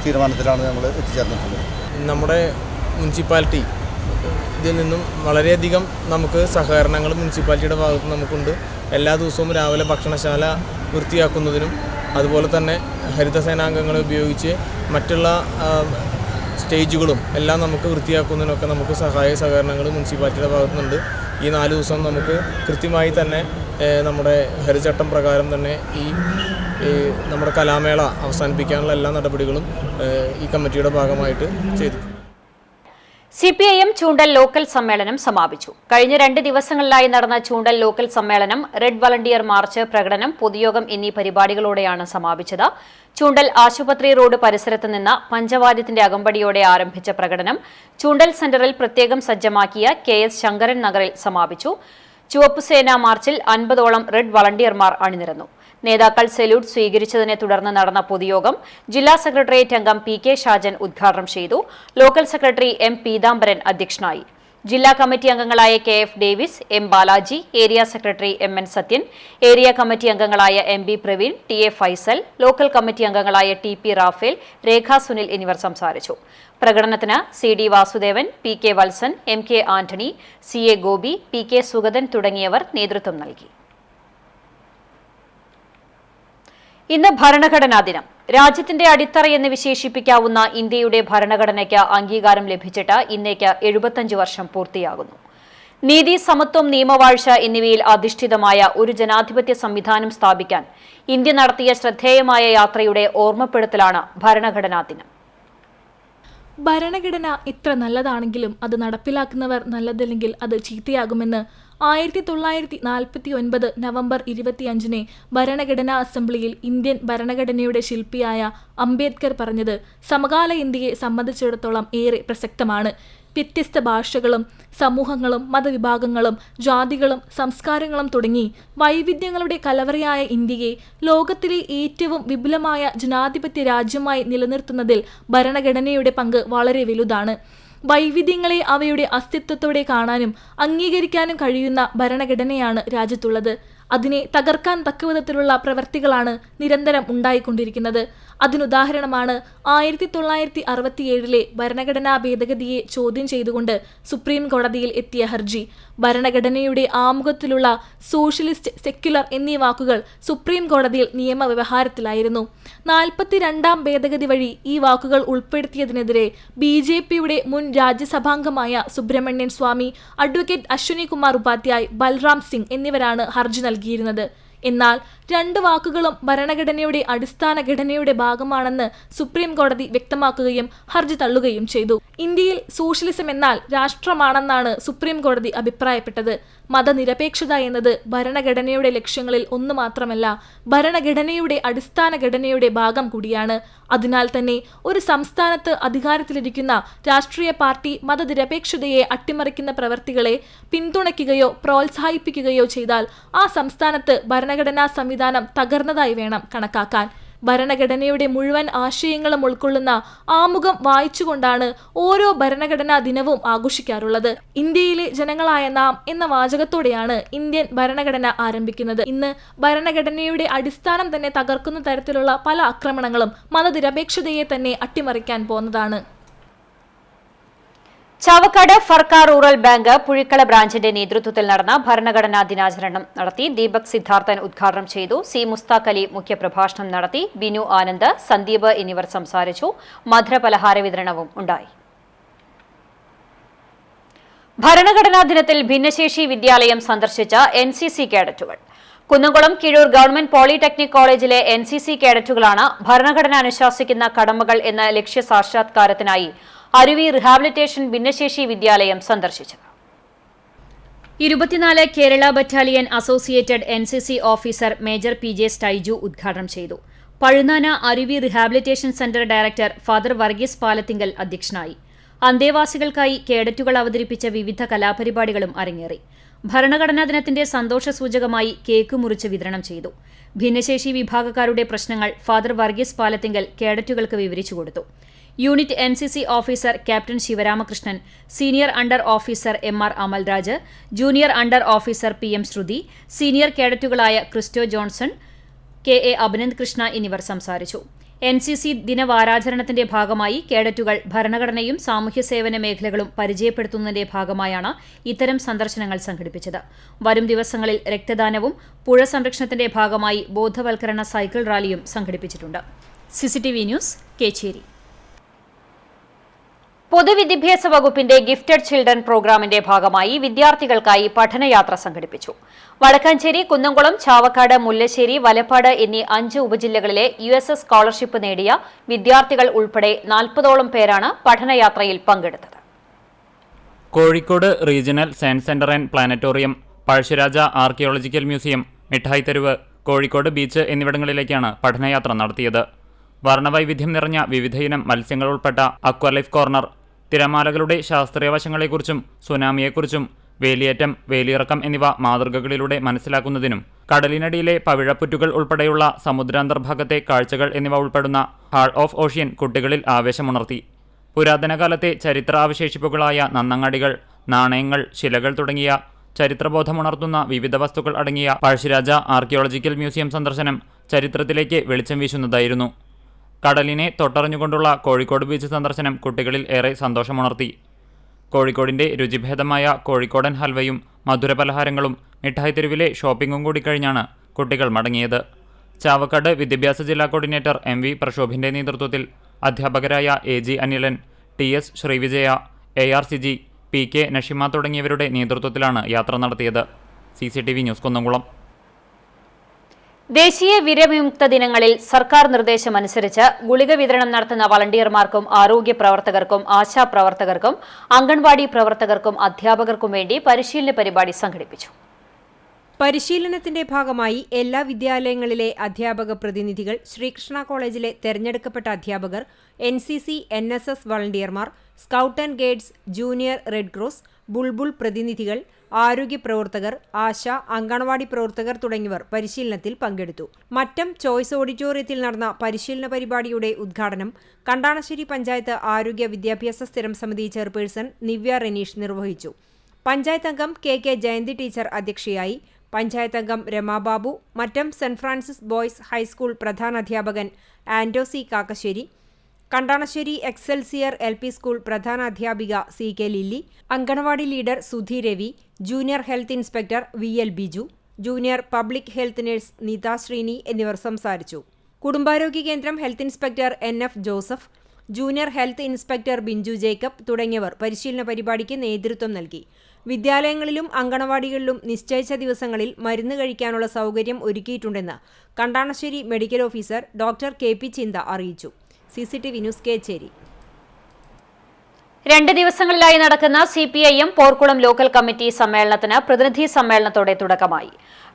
തീരുമാനത്തിലാണ് നമ്മൾ എത്തിച്ചേർന്നിട്ടുള്ളത്. നമ്മുടെ മുനിസിപ്പാലിറ്റി ഇതിൽ നിന്നും വളരെയധികം നമുക്ക് സഹകരണങ്ങൾ മുനിസിപ്പാലിറ്റിയുടെ ഭാഗത്ത് നമുക്കുണ്ട്. എല്ലാ ദിവസവും രാവിലെ ഭക്ഷണശാല വൃത്തിയാക്കുന്നതിനും അതുപോലെ തന്നെ ഹരിതസേനാംഗങ്ങളെ ഉപയോഗിച്ച് മറ്റുള്ള സ്റ്റേജുകളും എല്ലാം നമുക്ക് വൃത്തിയാക്കുന്നതിനൊക്കെ നമുക്ക് സഹകരണങ്ങൾ മുനിസിപ്പാലിറ്റിയുടെ ഭാഗത്തുനിന്നുണ്ട്. ഈ 4 ദിവസം നമുക്ക് കൃത്യമായി തന്നെ നമ്മുടെ ഹരിതചട്ടം പ്രകാരം തന്നെ ഈ നമ്മുടെ കലാമേള അവസാനിപ്പിക്കാനുള്ള എല്ലാ നടപടികളും ഈ കമ്മിറ്റിയുടെ ഭാഗമായിട്ട് ചെയ്തു. CPIM ചൂണ്ടൽ ലോക്കൽ സമ്മേളനം സമാപിച്ചു. കഴിഞ്ഞ 2 ദിവസങ്ങളിലായി നടന്ന ചൂണ്ടൽ ലോക്കൽ സമ്മേളനം റെഡ് വളണ്ടിയർ മാർച്ച്, പ്രകടനം, പൊതുയോഗം എന്നീ പരിപാടികളോടെയാണ് സമാപിച്ചത്. ചൂണ്ടൽ ആശുപത്രി റോഡ് പരിസരത്ത് നിന്ന് പഞ്ചവാദ്യത്തിന്റെ അകമ്പടിയോടെ ആരംഭിച്ച പ്രകടനം ചൂണ്ടൽ സെന്ററിൽ പ്രത്യേകം സജ്ജമാക്കിയ KS ശങ്കരൻ നഗറിൽ സമാപിച്ചു. ചുവപ്പുസേന മാർച്ചിൽ 50ഓളം റെഡ് വളണ്ടിയർമാർ അണിനിരന്നു. നേതാക്കൾ സല്യൂട്ട് സ്വീകരിച്ചതിനെ തുടർന്ന് നടന്ന പൊതുയോഗം ജില്ലാ സെക്രട്ടേറിയറ്റ് അംഗം PK ഷാജൻ ഉദ്ഘാടനം ചെയ്തു. ലോക്കൽ സെക്രട്ടറി M പീതാംബരൻ അധ്യക്ഷനായി. ജില്ലാ കമ്മിറ്റി അംഗങ്ങളായ KF Davis, M Balaji, area secretary MN Sathyan, area committee അംഗങ്ങളായ MB Praveen, TA Faisal, local committee അംഗങ്ങളായ TP റാഫേൽ, രേഖ സുനിൽ എന്നിവർ സംസാരിച്ചു. പ്രകടനത്തിന് CD Vasudevan, PK Valsan, MK Antony, CA Gopi, PK Sugathan തുടങ്ങിയവർ നേതൃത്വം നൽകി. ഇന്ന് ഭരണഘടനാ ദിനം. രാജ്യത്തിന്റെ അടിത്തറയെന്ന് വിശേഷിപ്പിക്കാവുന്ന ഇന്ത്യയുടെ ഭരണഘടനയ്ക്ക് അംഗീകാരം ലഭിച്ചിട്ട് ഇന്നേക്ക് 75 വർഷം പൂർത്തിയാകുന്നു. നീതി, സമത്വം, നിയമവാഴ്ച എന്നിവയിൽ അധിഷ്ഠിതമായ ഒരു ജനാധിപത്യ സംവിധാനം സ്ഥാപിക്കാൻ ഇന്ത്യ നടത്തിയ ശ്രദ്ധേയമായ യാത്രയുടെ ഓർമ്മപ്പെടുത്തലാണ് ഭരണഘടനാ ദിനം. ഭരണഘടന എത്ര നല്ലതാണെങ്കിലും അത് നടപ്പിലാക്കുന്നവർ നല്ലതല്ലെങ്കിൽ അത് ചീത്തയാകുമെന്ന് 1949 നവംബർ 25 ഭരണഘടനാ അസംബ്ലിയിൽ ഇന്ത്യൻ ഭരണഘടനയുടെ ശില്പിയായ അംബേദ്കർ പറഞ്ഞത് സമകാല ഇന്ത്യയെ സംബന്ധിച്ചിടത്തോളം ഏറെ പ്രസക്തമാണ്. വ്യത്യസ്ത ഭാഷകളും സമൂഹങ്ങളും മതവിഭാഗങ്ങളും ജാതികളും സംസ്കാരങ്ങളും തുടങ്ങി വൈവിധ്യങ്ങളുടെ കലവറയായ ഇന്ത്യയെ ലോകത്തിലെ ഏറ്റവും വിപുലമായ ജനാധിപത്യ രാജ്യമായി നിലനിർത്തുന്നതിൽ ഭരണഘടനയുടെ പങ്ക് വളരെ വലുതാണ്. വൈവിധ്യങ്ങളെ അവയുടെ അസ്തിത്വത്തോടെ കാണാനും അംഗീകരിക്കാനും കഴിയുന്ന ഭരണഘടനയാണ് രാജ്യത്തുള്ളത്. അതിനെ തകർക്കാൻ തക്കവിധത്തിലുള്ള പ്രവൃത്തികളാണ് നിരന്തരം ഉണ്ടായിക്കൊണ്ടിരിക്കുന്നത്. അതിനുദാഹരണമാണ് 1967 ഭരണഘടനാ ഭേദഗതിയെ ചോദ്യം ചെയ്തുകൊണ്ട് സുപ്രീം കോടതിയിൽ എത്തിയ ഹർജി. ഭരണഘടനയുടെ ആമുഖത്തിലുള്ള സോഷ്യലിസ്റ്റ്, സെക്യുലർ എന്നീ വാക്കുകൾ സുപ്രീം കോടതിയിൽ നിയമവ്യവഹാരത്തിലായിരുന്നു. 42ാം ഭേദഗതി വഴി ഈ വാക്കുകൾ ഉൾപ്പെടുത്തിയതിനെതിരെ BJPയുടെ മുൻ രാജ്യസഭാംഗമായ സുബ്രഹ്മണ്യൻ സ്വാമി, അഡ്വക്കേറ്റ് അശ്വിനി കുമാർ ഉപാധ്യായ്, ബൽറാം സിംഗ് എന്നിവരാണ് ഹർജി നൽകിയിരുന്നത്. എന്നാൽ 2 വാക്കുകളും ഭരണഘടനയുടെ അടിസ്ഥാന ഘടനയുടെ ഭാഗമാണെന്ന് സുപ്രീം കോടതി വ്യക്തമാക്കുകയും ഹർജി തള്ളുകയും ചെയ്തു. ഇന്ത്യയിൽ സോഷ്യലിസം എന്നാൽ രാഷ്ട്രമാണെന്നാണ് സുപ്രീം കോടതി അഭിപ്രായപ്പെട്ടത്. മതനിരപേക്ഷത എന്നത് ഭരണഘടനയുടെ ലക്ഷ്യങ്ങളിൽ ഒന്ന് മാത്രമല്ല, ഭരണഘടനയുടെ അടിസ്ഥാന ഘടനയുടെ ഭാഗം കൂടിയാണ്. അതിനാൽ തന്നെ ഒരു സംസ്ഥാനത്ത് അധികാരത്തിലിരിക്കുന്ന രാഷ്ട്രീയ പാർട്ടി മതനിരപേക്ഷതയെ അട്ടിമറിക്കുന്ന പ്രവൃത്തികളെ പിന്തുണയ്ക്കുകയോ പ്രോത്സാഹിപ്പിക്കുകയോ ചെയ്താൽ ആ സംസ്ഥാനത്ത് ഭരണഘടനാ സംവിധാനം തകർന്നതായി വേണം കണക്കാക്കാൻ. ഭരണഘടനയുടെ മുഴുവൻ ആശയങ്ങളും ഉൾക്കൊള്ളുന്ന ആമുഖം വായിച്ചുകൊണ്ടാണ് ഓരോ ഭരണഘടനാ ദിനവും ആഘോഷിക്കാറുള്ളത്. ഇന്ത്യയിലെ ജനങ്ങളായ നാം എന്ന വാചകത്തോടെയാണ് ഇന്ത്യൻ ഭരണഘടന ആരംഭിക്കുന്നത്. ഇന്ന് ഭരണഘടനയുടെ അടിസ്ഥാനം തന്നെ തകർക്കുന്ന തരത്തിലുള്ള പല ആക്രമണങ്ങളും മതനിരപേക്ഷതയെ തന്നെ അട്ടിമറിക്കാൻ പോന്നതാണ്. ചാവക്കാട് ഫർക്ക റൂറൽ ബാങ്ക് പുഴിക്കള ബ്രാഞ്ചിന്റെ നേതൃത്വത്തിൽ നടന്ന ഭരണഘടനാ ദിനാചരണം നടത്തി. ദീപക് സിദ്ധാർത്ഥൻ ഉദ്ഘാടനം ചെയ്തു. C മുസ്താഖ് അലി മുഖ്യപ്രഭാഷണം നടത്തി. ബിനു ആനന്ദ്, സന്ദീപ് എന്നിവർ സംസാരിച്ചു. മധുരപലഹാര വിതരണവും ഉണ്ടായി. ഭരണഘടനാ ദിനത്തിൽ ഭിന്നശേഷി വിദ്യാലയം സന്ദർശിച്ച NCC കേഡറ്റുകൾ. കുന്നംകുളം കിഴൂർ ഗവൺമെന്റ് പോളിടെക്നിക് കോളേജിലെ NCC കേഡറ്റുകളാണ് ഭരണഘടന അനുശാസിക്കുന്ന കടമകൾ എന്ന ലക്ഷ്യ സാക്ഷാത്കാരത്തിനായി അരുവി റിഹാബിലിറ്റേഷൻ ഭിന്നശേഷി വിദ്യാലയം സന്ദർശിച്ചത്. 24 Kerala battalion associated NCC officer major PJ Staiju ഉദ്ഘാടനം ചെയ്തു. പഴുന്നാന അരുവി rehabilitation centre director father Varghese Palathingal അധ്യക്ഷനായി. അന്തേവാസികൾക്കായി കേഡറ്റുകൾ അവതരിപ്പിച്ച വിവിധ കലാപരിപാടികളും അരങ്ങേറി. ഭരണഘടനാ ദിനത്തിന്റെ സന്തോഷസൂചകമായി കേക്ക് മുറിച്ച് വിതരണം ചെയ്തു. ഭിന്നശേഷി വിഭാഗക്കാരുടെ പ്രശ്നങ്ങൾ ഫാദർ വർഗീസ് പാലത്തിങ്കൽ കേഡറ്റുകൾക്ക് വിവരിച്ചു കൊടുത്തു. Unit NCC officer captain Sivaramakrishnan, senior under officer MR Amalraj, junior under officer PM Shruthi, senior കേഡറ്റുകളായ Christo Johnson, KA Abhinand Krishna എന്നിവർ സംസാരിച്ചു. NCC ദിനവാരാചരണത്തിന്റെ ഭാഗമായി കേഡറ്റുകൾ ഭരണഘടനയും സാമൂഹ്യ സേവന മേഖലകളും പരിചയപ്പെടുത്തുന്നതിന്റെ ഭാഗമായാണ് ഇത്തരം സന്ദർശനങ്ങൾ സംഘടിപ്പിച്ചത്. വരും ദിവസങ്ങളിൽ രക്തദാനവും പുഴ സംരക്ഷണത്തിന്റെ ഭാഗമായി ബോധവൽക്കരണ സൈക്കിൾ റാലിയും സംഘടിപ്പിച്ചിട്ടുണ്ട്. CCTV news, Kechery. പൊതുവിദ്യാഭ്യാസ വകുപ്പിന്റെ ഗിഫ്റ്റഡ് ചിൽഡ്രൻ പ്രോഗ്രാമിന്റെ ഭാഗമായി വിദ്യാർത്ഥികൾക്കായി പഠനയാത്ര സംഘടിപ്പിച്ചു. വടക്കാഞ്ചേരി, കുന്നംകുളം, ചാവക്കാട്, മുല്ലശ്ശേരി, വലപ്പാട് എന്നീ 5 ഉപജില്ലകളിലെ USS സ്കോളർഷിപ്പ് നേടിയ വിദ്യാർത്ഥികൾ ഉൾപ്പെടെ 40ഓളം പേരാണ് പഠനയാത്രയിൽ പങ്കെടുത്തത്. Kozhikode regional science centre and planetarium, Pazhassiraja archaeological museum, Mittayitheruvu, Kozhikode beach എന്നിവിടങ്ങളിലേക്കാണ് പഠനയാത്ര നടത്തിയത്. വർണ്ണവൈവിധ്യം നിറഞ്ഞ വിവിധയിനം മത്സ്യങ്ങൾ ഉൾപ്പെട്ട അക്വാലൈഫ് കോർണർ, തിരമാലകളുടെ ശാസ്ത്രീയ വശങ്ങളെക്കുറിച്ചും സുനാമിയെക്കുറിച്ചും വേലിയേറ്റം, വേലിയിറക്കം എന്നിവ മാതൃകകളിലൂടെ മനസ്സിലാക്കുന്നതിനും കടലിനടിയിലെ പവിഴപ്പുറ്റുകൾ ഉൾപ്പെടെയുള്ള സമുദ്രാന്തർഭാഗത്തെ കാഴ്ചകൾ എന്നിവ ഉൾപ്പെടുന്ന ഹാൾ ഓഫ് ഓഷ്യൻ കുട്ടികളിൽ ആവേശമുണർത്തി. പുരാതന കാലത്തെ ചരിത്രാവശേഷിപ്പുകളായ നന്നങ്ങാടികൾ, നാണയങ്ങൾ, ശിലകൾ തുടങ്ങിയ ചരിത്രബോധമുണർത്തുന്ന വിവിധ വസ്തുക്കൾ അടങ്ങിയ പഴശ്ശിരാജ ആർക്കിയോളജിക്കൽ മ്യൂസിയം സന്ദർശനം ചരിത്രത്തിലേക്ക് വെളിച്ചം വീശുന്നതായിരുന്നു. കടലിനെ തൊട്ടറിഞ്ഞുകൊണ്ടുള്ള കോഴിക്കോട് ബീച്ച് സന്ദർശനം കുട്ടികളിൽ ഏറെ സന്തോഷമുണർത്തി. കോഴിക്കോടിന്റെ രുചിഭേദമായ കോഴിക്കോടൻ ഹൽവയും മധുരപലഹാരങ്ങളും മിഠായിത്തെരുവിലെ ഷോപ്പിംഗും കൂടി കഴിഞ്ഞാണ് കുട്ടികൾ മടങ്ങിയത്. ചാവക്കാട് വിദ്യാഭ്യാസ ജില്ലാ കോർഡിനേറ്റർ MV പ്രശോഭിന്റെ നേതൃത്വത്തിൽ അധ്യാപകരായ AG Anilan, TS Srivijaya, AR Siji, PK നഷിമ തുടങ്ങിയവരുടെ നേതൃത്വത്തിലാണ് യാത്ര നടത്തിയത്. CCTV news, Kunnamkulam. ദേശീയ വിരവിമുക്ത ദിനങ്ങളിൽ സർക്കാർ നിർദ്ദേശമനുസരിച്ച് ഗുളിക വിതരണം നടത്തുന്ന വളണ്ടിയർമാർക്കും ആരോഗ്യ പ്രവർത്തകർക്കും ആശാപ്രവർത്തകർക്കും അംഗൻവാടി പ്രവർത്തകർക്കും അധ്യാപകർക്കും വേണ്ടി പരിശീലന പരിപാടി സംഘടിപ്പിച്ചു. പരിശീലനത്തിന്റെ ഭാഗമായി എല്ലാ വിദ്യാലയങ്ങളിലെ അധ്യാപക പ്രതിനിധികൾ, ശ്രീകൃഷ്ണ കോളേജിലെ തെരഞ്ഞെടുക്കപ്പെട്ട അധ്യാപകർ, NCC, NSS വളണ്ടിയർമാർ, scout and guides, junior red cross, Bulbul പ്രതിനിധികൾ, ആരോഗ്യ പ്രവർത്തകർ, ആശ, അങ്കണവാടി പ്രവർത്തകർ തുടങ്ങിയവർ പരിശീലനത്തിൽ പങ്കെടുത്തു. മറ്റം ചോയ്സ് ഓഡിറ്റോറിയത്തിൽ നടന്ന പരിശീലന പരിപാടിയുടെ ഉദ്ഘാടനം കണ്ടാണശ്ശേരി പഞ്ചായത്ത് ആരോഗ്യ വിദ്യാഭ്യാസ സ്ഥിരം സമിതി ചെയർപേഴ്സൺ നിവ്യ റെനീഷ് നിർവഹിച്ചു. പഞ്ചായത്ത് അംഗം KK ജയന്തി ടീച്ചർ അധ്യക്ഷയായി. പഞ്ചായത്ത് അംഗം Ramababu, Mattom saint Francis boys high school പ്രധാനാധ്യാപകൻ Andosi Kakkassery, Kandanassery excelsior LP school പ്രധാനാധ്യാപിക CK Lilly, anganwadi leader Sudhi Ravi, junior health inspector VL Biju, junior public health nurse Neetha Sreeni എന്നിവർ സംസാരിച്ചു. കുടുംബാരോഗ്യ കേന്ദ്രം health inspector NF Joseph, junior health inspector Binchu Jacob തുടങ്ങിയവർ പരിശീലന പരിപാടിക്ക് നേതൃത്വം നൽകി. വിദ്യാലയങ്ങളിലും അങ്കണവാടികളിലും നിശ്ചയിച്ച ദിവസങ്ങളിൽ മരുന്ന് കഴിക്കാനുള്ള സൗകര്യം ഒരുക്കിയിട്ടുണ്ടെന്ന് Kandanassery medical officer doctor KP Chintha അറിയിച്ചു. CCTV news, Kecheri. 2 ദിവസങ്ങളിലായി നടക്കുന്ന CPIM പോർക്കുളം ലോക്കൽ കമ്മിറ്റി സമ്മേളനത്തിന് പ്രതിനിധി സമ്മേളനത്തോടെ തുടക്കമായി.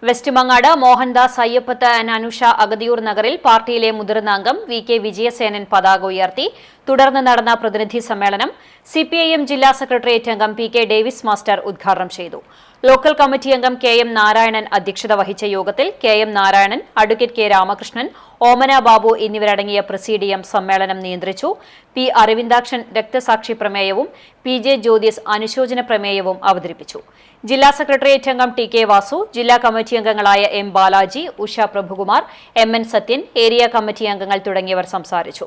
വെസ്റ്റ് മങ്ങാട് മോഹൻദാസ് അയ്യപ്പത്ത് ആൻഡ് അനുഷ അഗതിയൂർ നഗറിൽ പാർട്ടിയിലെ മുതിർന്ന അംഗം VK വിജയസേനൻ പതാക ഉയർത്തി. തുടർന്ന് നടന്ന പ്രതിനിധി സമ്മേളനം CPIM ജില്ലാ സെക്രട്ടേറിയറ്റ് അംഗം PK ഡേവിസ് മാസ്റ്റർ ഉദ്ഘാടനം ചെയ്തു. ലോക്കൽ കമ്മിറ്റി അംഗം KM നാരായണൻ അധ്യക്ഷത വഹിച്ച യോഗത്തിൽ KM Narayanan, advocate K Ramakrishnan, Omana Babu എന്നിവരടങ്ങിയ പ്രസീഡിയം സമ്മേളനം നിയന്ത്രിച്ചു. P അരവിന്ദാക്ഷൻ രക്തസാക്ഷി പ്രമേയവും PJ ജ്യോതിസ് അനുശോചന പ്രമേയവും അവതരിപ്പിച്ചു. ജില്ലാ സെക്രട്ടേറിയറ്റ് അംഗം TK വാസു, ജില്ലാ കമ്മിറ്റി അംഗങ്ങളായ M Balaji, Usha Prabhukumar, MN Sathyan, area committee അംഗങ്ങൾ തുടങ്ങിയവർ സംസാരിച്ചു.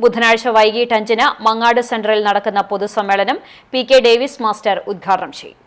ബുധനാഴ്ച വൈകിട്ട് 5-ന് മങ്ങാട് സെന്ററിൽ നടക്കുന്ന പൊതുസമ്മേളനം PK ഡേവിസ് മാസ്റ്റർ ഉദ്ഘാടനം ചെയ്യും.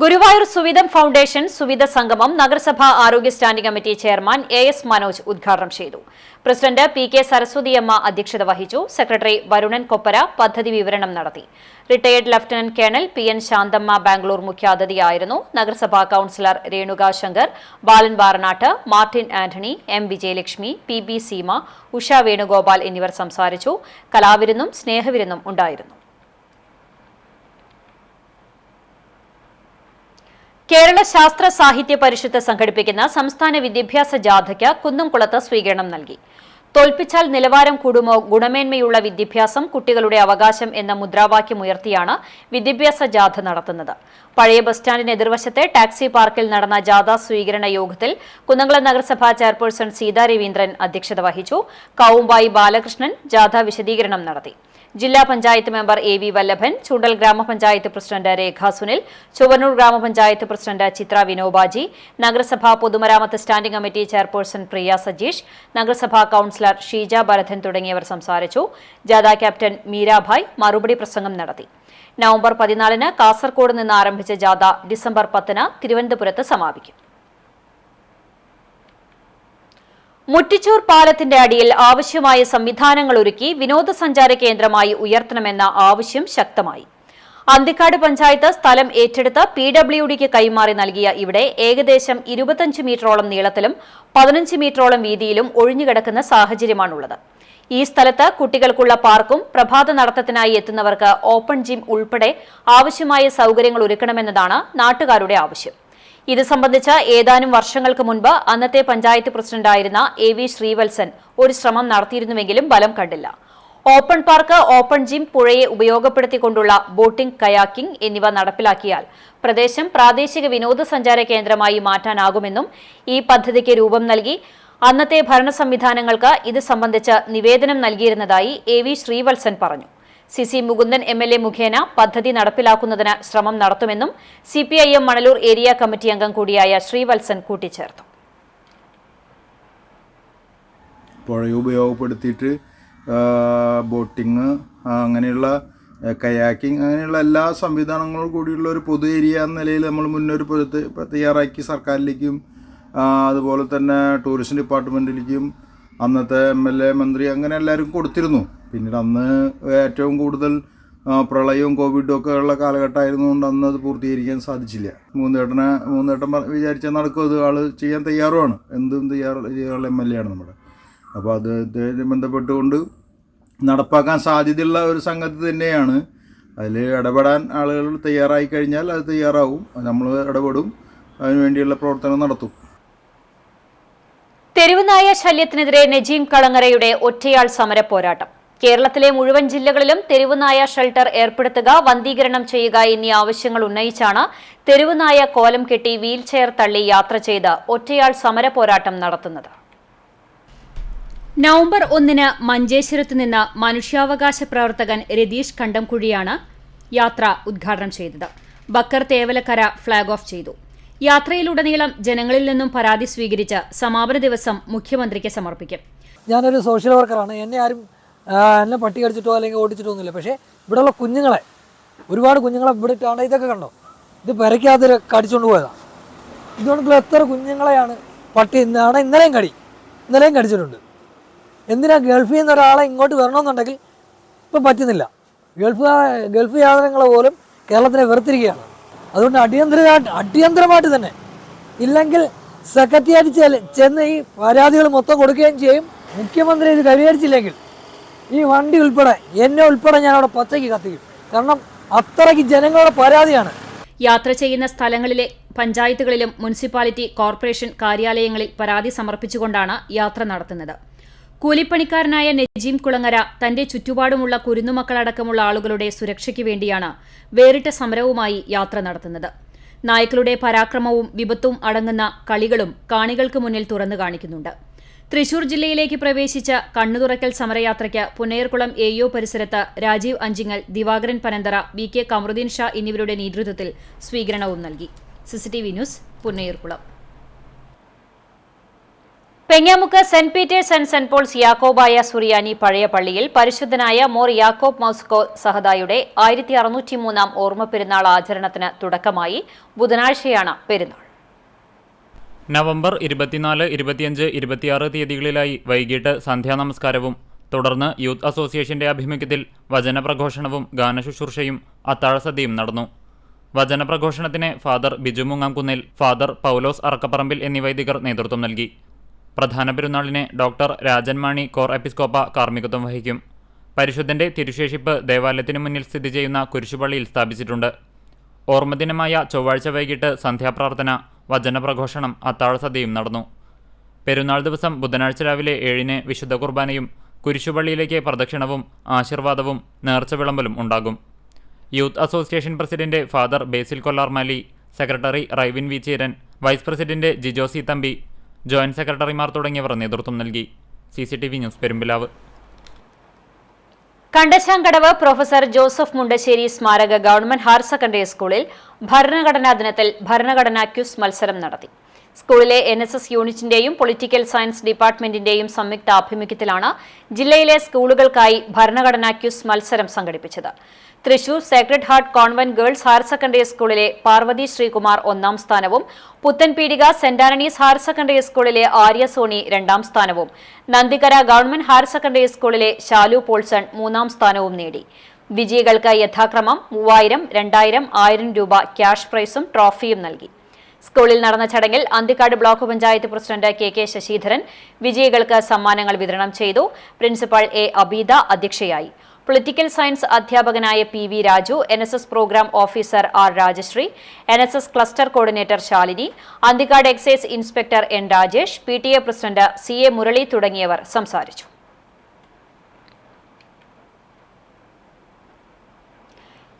ഗുരുവായൂർ സുവിധം ഫൗണ്ടേഷൻ സുവിധ സംഗമം നഗരസഭാ ആരോഗ്യ standing committee chairman AS Manoj ഉദ്ഘാടനം ചെയ്തു. പ്രസിഡന്റ് PK സരസ്വതിയമ്മ അധ്യക്ഷത വഹിച്ചു. സെക്രട്ടറി വരുണൻ കൊപ്പര പദ്ധതി വിവരണം നടത്തി. Retired lieutenant colonel PN Santhamma Bangalore മുഖ്യാതിഥിയായിരുന്നു. നഗരസഭാ councillor Renuka Sankar, Balan Varanattu, Martin Antony, M Vijayalakshmi, PB Seema, Usha Venugopal എന്നിവർ സംസാരിച്ചു. കലാവിരുന്നും സ്നേഹവിരുന്നും ഉണ്ടായിരുന്നു. കേരള ശാസ്ത്ര സാഹിത്യ പരിഷത്ത് സംഘടിപ്പിക്കുന്ന സംസ്ഥാന വിദ്യാഭ്യാസ ജാഥയ്ക്ക് കുന്നംകുളത്ത് സ്വീകരണം നൽകി. തോൽപ്പിച്ചാൽ നിലവാരം കൂടുമോ, ഗുണമേന്മയുള്ള വിദ്യാഭ്യാസം കുട്ടികളുടെ അവകാശം എന്ന മുദ്രാവാക്യമുയർത്തിയാണ് വിദ്യാഭ്യാസ ജാഥ നടത്തുന്നത്. പഴയ ബസ് സ്റ്റാൻഡിന് എതിർവശത്തെ ടാക്സി പാർക്കിൽ നടന്ന ജാഥ സ്വീകരണ യോഗത്തിൽ കുന്നംകുളം നഗരസഭാ ചെയർപേഴ്സൺ സീതാ രവീന്ദ്രൻ അധ്യക്ഷത വഹിച്ചു. കാവുമ്പായി ബാലകൃഷ്ണൻ ജാഥ വിശദീകരണം നടത്തി. ജില്ലാ പഞ്ചായത്ത് മെമ്പർ AV വല്ലഭൻ, ചൂണ്ടൽ ഗ്രാമപഞ്ചായത്ത് പ്രസിഡന്റ് രേഖ സുനിൽ, ചുവന്നൂർ ഗ്രാമപഞ്ചായത്ത് പ്രസിഡന്റ് ചിത്ര വിനോബാജി, നഗരസഭാ പൊതുമരാമത്ത് standing committee chairperson Priya Sajeesh, നഗരസഭാ കൌൺസിലർ ഷീജ ഭരതൻ തുടങ്ങിയവർ സംസാരിച്ചു. ജാഥ ക്യാപ്റ്റൻ മീരാഭായ് മറുപടി പ്രസംഗം നടത്തി. നവംബർ 14-ന് കാസർകോട് നിന്ന് ആരംഭിച്ച ജാഥ ഡിസംബർ 10-ന് തിരുവനന്തപുരത്ത് സമാപിക്കും. മുട്ടിച്ചൂർ പാലത്തിന്റെ അടിയിൽ ആവശ്യമായ സംവിധാനങ്ങൾ ഒരുക്കി വിനോദസഞ്ചാര കേന്ദ്രമായി ഉയർത്തണമെന്ന ആവശ്യം ശക്തമായി. അന്തിക്കാട് പഞ്ചായത്ത് സ്ഥലം ഏറ്റെടുത്ത് PWDക്ക് കൈമാറി നൽകിയ ഇവിടെ ഏകദേശം 25 മീറ്ററോളം നീളത്തിലും 15 മീറ്ററോളം വീതിയിലും ഒഴിഞ്ഞുകിടക്കുന്ന സാഹചര്യമാണുള്ളത്. ഈ സ്ഥലത്ത് കുട്ടികൾക്കുള്ള പാർക്കും പ്രഭാത നടത്തത്തിനായി എത്തുന്നവർക്ക് ഓപ്പൺ ജിം ഉൾപ്പെടെ ആവശ്യമായ സൗകര്യങ്ങൾ ഒരുക്കണമെന്നതാണ് നാട്ടുകാരുടെ ആവശ്യം. ഇത് സംബന്ധിച്ച് ഏതാനും വർഷങ്ങൾക്ക് മുൻപ് അന്നത്തെ പഞ്ചായത്ത് പ്രസിഡന്റായിരുന്ന AV ശ്രീവത്സൻ ഒരു ശ്രമം നടത്തിയിരുന്നുവെങ്കിലും ഫലം കണ്ടില്ല. ഓപ്പൺ പാർക്ക്, ഓപ്പൺ ജിം, പുഴയെ ഉപയോഗപ്പെടുത്തിക്കൊണ്ടുള്ള ബോട്ടിംഗ്, കയാക്കിംഗ് എന്നിവ നടപ്പിലാക്കിയാൽ പ്രദേശം പ്രാദേശിക വിനോദസഞ്ചാര കേന്ദ്രമായി മാറ്റാനാകുമെന്നും ഈ പദ്ധതിക്ക് രൂപം നൽകി അന്നത്തെ ഭരണ സംവിധാനങ്ങൾക്ക് ഇത് സംബന്ധിച്ച് നിവേദനം നൽകിയിരുന്നതായി AV ശ്രീവത്സൻ പറഞ്ഞു. CC മുകുന്ദൻ MLA മുഖേന പദ്ധതി നടപ്പിലാക്കുന്നതിന് ശ്രമം നടത്തുമെന്നും CPIM മണലൂർ ഏരിയ കമ്മിറ്റി അംഗം കൂടിയായ ശ്രീവത്സൻ കൂട്ടിച്ചേർത്തു. പുഴയെ ഉപയോഗപ്പെടുത്തിയിട്ട് ബോട്ടിങ്, അങ്ങനെയുള്ള കയാക്കിംഗ്, അങ്ങനെയുള്ള എല്ലാ സംവിധാനങ്ങളും കൂടിയുള്ള ഒരു പൊതു ഏരിയ എന്ന നിലയിൽ നമ്മൾ മുന്നൊരു തയ്യാറാക്കി സർക്കാരിലേക്കും അതുപോലെ തന്നെ ടൂറിസം ഡിപ്പാർട്ട്മെൻറ്റിലേക്കും അന്നത്തെ MLA, മന്ത്രി അങ്ങനെ എല്ലാവരും കൊടുത്തിരുന്നു. പിന്നീട് അന്ന് ഏറ്റവും കൂടുതൽ പ്രളയവും കോവിഡും ഒക്കെ ഉള്ള കാലഘട്ടമായിരുന്നുകൊണ്ട് അന്ന് അത് പൂർത്തീകരിക്കാൻ സാധിച്ചില്ല. മൂന്നേട്ടൻ വിചാരിച്ചാൽ നടക്കും, അത് ആൾ ചെയ്യാൻ തയ്യാറുമാണ്, എന്തും ചെയ്യാറുള്ള MLA ആണ് നമ്മുടെ. അപ്പോൾ അത് ബന്ധപ്പെട്ടുകൊണ്ട് നടപ്പാക്കാൻ സാധ്യതയുള്ള ഒരു സംഗതി തന്നെയാണ്. അതിൽ ഇടപെടാൻ ആളുകൾ തയ്യാറായി കഴിഞ്ഞാൽ അത് തയ്യാറാവും, നമ്മൾ ഇടപെടും, അതിനുവേണ്ടിയുള്ള പ്രവർത്തനം നടത്തും. തെരുവുനായ ശല്യത്തിനെതിരെ നജീം കളങ്ങരയുടെ ഒറ്റയാൾ സമര പോരാട്ടം. കേരളത്തിലെ മുഴുവൻ ജില്ലകളിലും തെരുവുനായ ഷെൽട്ടർ ഏർപ്പെടുത്തുക, വന്ധീകരണം ചെയ്യുക എന്നീ ആവശ്യങ്ങൾ ഉന്നയിച്ചാണ് തെരുവുനായ കോലം കെട്ടി വീൽചെയർ തള്ളി യാത്ര ചെയ്ത് ഒറ്റയാൾ സമര പോരാട്ടം നടത്തുന്നത്. നവംബർ 1-ന് മഞ്ചേശ്വരത്ത് നിന്ന് മനുഷ്യാവകാശ പ്രവർത്തകൻ രതീഷ് കണ്ടംകുഴിയാണ് യാത്ര ഉദ്ഘാടനം ചെയ്തത്. ബക്കർ തേവലക്കര ഫ്ളാഗ് ഓഫ് ചെയ്തു. യാത്രയിലുടനീളം ജനങ്ങളിൽ നിന്നും പരാതി സ്വീകരിച്ച് സമാപന ദിവസം മുഖ്യമന്ത്രിക്ക് സമർപ്പിക്കും. ഞാനൊരു സോഷ്യൽ വർക്കറാണ്. എന്നെ പട്ടി കടിച്ചിട്ടോ അല്ലെങ്കിൽ ഓടിച്ചിട്ടോ ഒന്നുമില്ല. പക്ഷേ ഇവിടെയുള്ള കുഞ്ഞുങ്ങളെ, ഒരുപാട് കുഞ്ഞുങ്ങളെ ഇവിടെ ഇട്ടാണ്. ഇതൊക്കെ കണ്ടോ, ഇത് പെരയ്ക്കകത്ത് കടിച്ചുകൊണ്ട് പോയതാണ്. ഇതുകൊണ്ടുള്ള എത്ര കുഞ്ഞുങ്ങളെയാണ് പട്ടി ഇന്നലെയും കടിച്ചിട്ടുണ്ട്. എന്തിനാ ഗൾഫിൽ നിന്ന് ഒരാളെ ഇങ്ങോട്ട് വരണമെന്നുണ്ടെങ്കിൽ ഇപ്പം പറ്റുന്നില്ല. ഗൾഫ് യാത്രകളെ പോലും കേരളത്തിനെ വെറുത്തിരിക്കുകയാണ്. അതുകൊണ്ട് അടിയന്തരമായിട്ട് തന്നെ, ഇല്ലെങ്കിൽ സെക്രട്ടേറിയറ്റ് ചെന്ന് ഈ പരാതികൾ മൊത്തം കൊടുക്കുകയും ചെയ്യും. മുഖ്യമന്ത്രി ഇത് പരിഹരിച്ചില്ലെങ്കിൽ ഈ വണ്ടി ഉൾപ്പെടെ, എന്നെ ഉൾപ്പെടെ ഞാൻ അവിടെ പച്ചയ്ക്ക് കത്തിക്കും. കാരണം അത്രയ്ക്ക് ജനങ്ങളുടെ പരാതിയാണ്. യാത്ര ചെയ്യുന്ന സ്ഥലങ്ങളിലെ പഞ്ചായത്തുകളിലും മുനിസിപ്പാലിറ്റി, കോർപ്പറേഷൻ കാര്യാലയങ്ങളിൽ പരാതി സമർപ്പിച്ചുകൊണ്ടാണ് യാത്ര നടത്തുന്നത്. കൂലിപ്പണിക്കാരനായ നജീം കുളങ്ങര തന്റെ ചുറ്റുപാടുമുള്ള കുരുന്നുമക്കളടക്കമുള്ള ആളുകളുടെ സുരക്ഷയ്ക്ക് വേണ്ടിയാണ് വേറിട്ട സമരവുമായി യാത്ര നടത്തുന്നത്. നായ്ക്കളുടെ പരാക്രമവും വിപത്തും അടങ്ങുന്ന കളികളും കാണികൾക്ക് മുന്നിൽ തുറന്നു കാണിക്കുന്നുണ്ട്. തൃശൂർ ജില്ലയിലേക്ക് പ്രവേശിച്ച കണ്ണുതുറക്കൽ സമരയാത്രയ്ക്ക് പുന്നയർകുളം AO പരിസരത്ത് രാജീവ് അഞ്ചിങ്ങൽ, ദിവാകരൻ പനന്തറ, VK കമറുദ്ദീൻ ഷാ എന്നിവരുടെ നേതൃത്വത്തിൽ സ്വീകരണവും നൽകി. CCTV news, Punnayurkulam. Pengamuck saint Peter's and saint Paul's യാക്കോബായ സുറിയാനി പഴയ പള്ളിയിൽ പരിശുദ്ധനായ മോർ യാക്കോബ് മൗസ്കോ സഹദായുടെ 1603 ഓർമ്മ പെരുന്നാൾ ആചരണത്തിന് തുടക്കമായി. ബുധനാഴ്ചയാണ് പെരുന്നാൾ. നവംബർ 24, 25, 26 തീയതികളിലായി വൈകിട്ട് സന്ധ്യാനമസ്കാരവും തുടർന്ന് യൂത്ത് അസോസിയേഷന്റെ ആഭിമുഖ്യത്തിൽ വചനപ്രഘോഷണവും ഗാനശുശ്രൂഷയും അത്താഴസദ്യയും നടന്നു. വചനപ്രഘോഷണത്തിന് ഫാദർ ബിജു മുങ്ങാംകുന്നിൽ, ഫാദർ പൗലോസ് അറക്കപ്പറമ്പിൽ എന്നീ വൈദികർ നേതൃത്വം നൽകി. പ്രധാന പെരുന്നാളിന് ഡോക്ടർ രാജൻ മാണി കോർ എപ്പിസ്കോപ്പ കാർമ്മികത്വം വഹിക്കും. പരിശുദ്ധന്റെ തിരുശേഷിപ്പ് ദേവാലയത്തിനു മുന്നിൽ സ്ഥിതി ചെയ്യുന്ന കുരിശുപള്ളിയിൽ സ്ഥാപിച്ചിട്ടുണ്ട്. ഓർമ്മദിനമായ ചൊവ്വാഴ്ച വൈകിട്ട് സന്ധ്യാപ്രാർത്ഥന, വചനപ്രഘോഷണം, അത്താഴസദ്യയും നടന്നു. പെരുന്നാൾ ദിവസം ബുധനാഴ്ച രാവിലെ 7-ന് വിശുദ്ധ കുർബാനയും കുരിശുപള്ളിയിലേക്ക് പ്രദക്ഷിണവും ആശീർവാദവും നേർച്ച വിളമ്പലും ഉണ്ടാകും. Youth association president father Basil Kollarmali, secretary Raivin V Cheeran, vice president Jijosi Thampi, joint സെക്രട്ടറിമാർ തുടങ്ങിയവർ നേതൃത്വം നൽകി. CCTV news Perumpilavu. Kandassankadavu professor Joseph Mundassery സ്മാരക ഗവൺമെന്റ് ഹയർ സെക്കൻഡറി സ്കൂളിൽ ഭരണഘടനാ ദിനത്തിൽ ഭരണഘടനാ ക്വിസ് മത്സരം നടത്തി. സ്കൂളിലെ NSS യൂണിറ്റിന്റെയും പൊളിറ്റിക്കൽ സയൻസ് ഡിപ്പാർട്ട്മെന്റിന്റെയും സംയുക്ത ആഭിമുഖ്യത്തിലാണ് ജില്ലയിലെ സ്കൂളുകൾക്കായി ഭരണഘടനാ ക്വിസ് മത്സരം സംഘടിപ്പിച്ചത്. Thrissur sacred heart convent girls higher secondary സ്കൂളിലെ പാർവതി ശ്രീകുമാർ 1ാം സ്ഥാനവും, Puthenpeedika saint Antony's higher secondary സ്കൂളിലെ ആര്യ സോണി 2ാം സ്ഥാനവും, നന്ദിക്കര ഗവൺമെന്റ് ഹയർ സെക്കൻഡറി സ്കൂളിലെ ശാലു പോൾസൺ 3ാം സ്ഥാനവും നേടി. വിജയികൾക്ക് യഥാക്രമം 3000, 2000, 1000 രൂപ ക്യാഷ് പ്രൈസും ട്രോഫിയും നൽകി. സ്കൂളിൽ നടന്ന ചടങ്ങിൽ Anthikad block panchayat president KK Sasidharan വിജയികൾക്ക് സമ്മാനങ്ങൾ വിതരണം ചെയ്തു. പ്രിൻസിപ്പൽ A അബീദ അധ്യക്ഷയായി. പൊളിറ്റിക്കൽ സയൻസ് അധ്യാപകനായ PV Raju, NSS programme officer R Rajasree, NSS cluster coordinator Shalini, Anthikad excise inspector N Rajesh, PTA president CA Murali തുടങ്ങിയവർ സംസാരിച്ചു.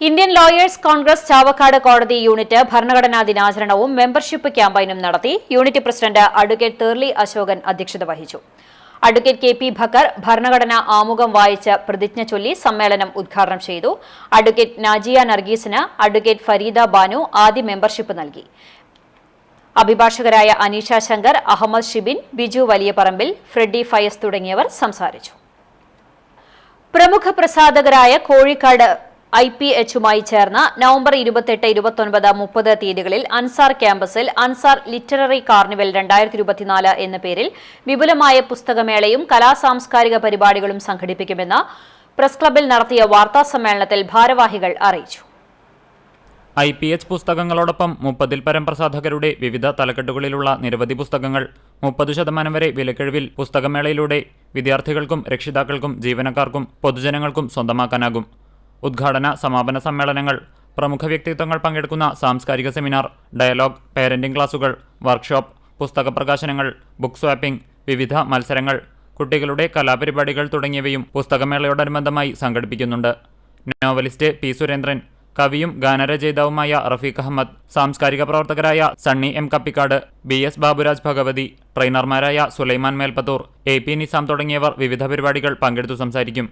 ഇന്ത്യൻ ലോയേഴ്സ് കോൺഗ്രസ് ചാവക്കാട് കോടതി യൂണിറ്റ് ഭരണഘടനാ ദിനാചരണവും മെമ്പർഷിപ്പ് ക്യാമ്പയിനും നടത്തി. Unit president advocate Therli Ashokan അധ്യക്ഷത വഹിച്ചു. അഡ്വക്കേറ്റ് KP ഭക്കർ ഭരണഘടനാ ആമുഖം വായിച്ച് പ്രതിജ്ഞ ചൊല്ലി സമ്മേളനം ഉദ്ഘാടനം ചെയ്തു. അഡ്വക്കേറ്റ് നാജിയ നർഗീസിന് അഡ്വക്കേറ്റ് ഫരീദ ബാനു ആദ്യ മെമ്പർഷിപ്പ് നൽകി. അഭിഭാഷകരായ അനീഷ ശങ്കർ, അഹമ്മദ് ഷിബിൻ, ബിജു വലിയപറമ്പിൽ, ഫ്രെഡി ഫയസ് തുടങ്ങിയവർ സംസാരിച്ചു. പ്രമുഖ പ്രസാധകരായ കോഴിക്കാട് IPHുമായി ചേർന്ന് നവംബർ 28, 29, 30 തീയതികളിൽ അൻസാർ ക്യാമ്പസിൽ അൻസാർ ലിറ്റററി കാർണിവൽ 2024 എന്ന പേരിൽ വിപുലമായ പുസ്തകമേളയും കലാസാംസ്കാരിക പരിപാടികളും സംഘടിപ്പിക്കുമെന്ന് പ്രസ് ക്ലബ്ബിൽ നടത്തിയ വാർത്താ സമ്മേളനത്തിൽ ഭാരവാഹികൾ അറിയിച്ചു. IPH പുസ്തകങ്ങളോടൊപ്പം 30-ൽ പരം പ്രസാധകരുടെ വിവിധ തലക്കെട്ടുകളിലുള്ള നിരവധി പുസ്തകങ്ങൾ 30% വരെ വിലക്കിഴിവിൽ പുസ്തകമേളയിലൂടെ വിദ്യാർത്ഥികൾക്കും രക്ഷിതാക്കൾക്കും ജീവനക്കാർക്കും പൊതുജനങ്ങൾക്കും സ്വന്തമാക്കാനാകും. ഉദ്ഘാടന സമാപന സമ്മേളനങ്ങൾ, പ്രമുഖ വ്യക്തിത്വങ്ങൾ പങ്കെടുക്കുന്ന സാംസ്കാരിക സെമിനാർ, ഡയലോഗ്, പേരന്റിംഗ് ക്ലാസുകൾ, വർക്ക്ഷോപ്പ്, പുസ്തക പ്രകാശനങ്ങൾ, ബുക്ക് സ്വാപ്പിംഗ്, വിവിധ മത്സരങ്ങൾ, കുട്ടികളുടെ കലാപരിപാടികൾ തുടങ്ങിയവയും പുസ്തകമേളയോടനുബന്ധമായി സംഘടിപ്പിക്കുന്നുണ്ട്. നോവലിസ്റ്റ് P സുരേന്ദ്രൻ, കവിയും ഗാനരചയിതാവുമായ റഫീഖ് അഹമ്മദ്, സാംസ്കാരിക പ്രവർത്തകരായ Sunny M Kappikkad, BS Baburaj Bhagavathi, ട്രെയിനർമാരായ Sulaiman Melpathur, AP Nizam തുടങ്ങിയവർ വിവിധ പരിപാടികൾ പങ്കെടുത്തു സംസാരിക്കും.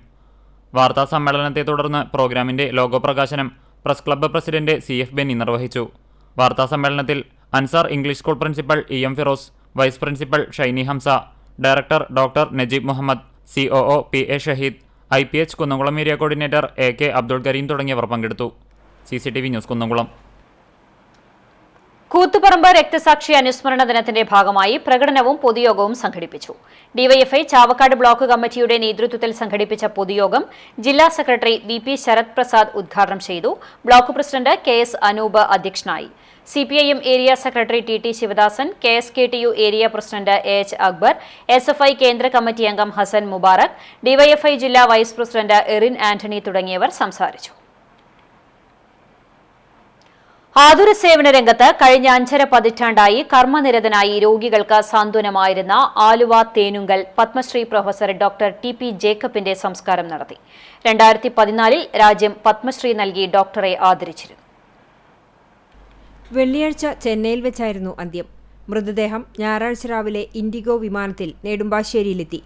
വാർത്താ സമ്മേളനത്തെ തുടർന്ന് പ്രോഗ്രാമിന്റെ ലോഗോ പ്രകാശനം press club president CF Benny നിർവഹിച്ചു. വാർത്താ സമ്മേളനത്തിൽ Ansar English school principal EM Firoz, vice principal Shiny Hamsa, director doctor Najeeb Muhammad, COO PA Shaheed, IPH Kunnamkulam area coordinator AK Abdul Kareem തുടങ്ങിയവർ പങ്കെടുത്തു. CCTV news Kunnamkulam. കൂത്തുപറമ്പ് രക്തസാക്ഷി അനുസ്മരണ ദിനത്തിന്റെ ഭാഗമായി പ്രകടനവും പൊതുയോഗവും സംഘടിപ്പിച്ചു. DYFI ചാവക്കാട് ബ്ലോക്ക് കമ്മിറ്റിയുടെ നേതൃത്വത്തിൽ സംഘടിപ്പിച്ച പൊതുയോഗം ജില്ലാ സെക്രട്ടറി VP ശരത് പ്രസാദ് ഉദ്ഘാടനം ചെയ്തു. ബ്ലോക്ക് പ്രസിഡന്റ് KS അനൂപ് അധ്യക്ഷനായി. CPIM area secretary TT Sivadasan, KSKTU area president AH Akbar, SFI കേന്ദ്ര കമ്മിറ്റി അംഗം ഹസൻ മുബാറക്, DYFI ജില്ലാ വൈസ് പ്രസിഡന്റ് എറിൻ ആന്റണി തുടങ്ങിയവർ സംസാരിച്ചു. ആതുര സേവന രംഗത്ത് കഴിഞ്ഞ 5.5 പതിറ്റാണ്ടായി കർമ്മനിരതനായി രോഗികൾക്ക് സാന്ത്വനമായിരുന്ന Aluva Thenungal Padmashri professor doctor TP ജേക്കബിന്റെ സംസ്കാരം നടത്തി. 2014 രാജ്യം പത്മശ്രീ നൽകി ഡോക്ടറെ ആദരിച്ചിരുന്നു. വെള്ളിയാഴ്ച ചെന്നൈയിൽ വെച്ചായിരുന്നു അന്ത്യം. മൃതദേഹം ഞായറാഴ്ച രാവിലെ ഇൻഡിഗോ വിമാനത്തിൽ നെടുമ്പാശ്ശേരിയിലെത്തി.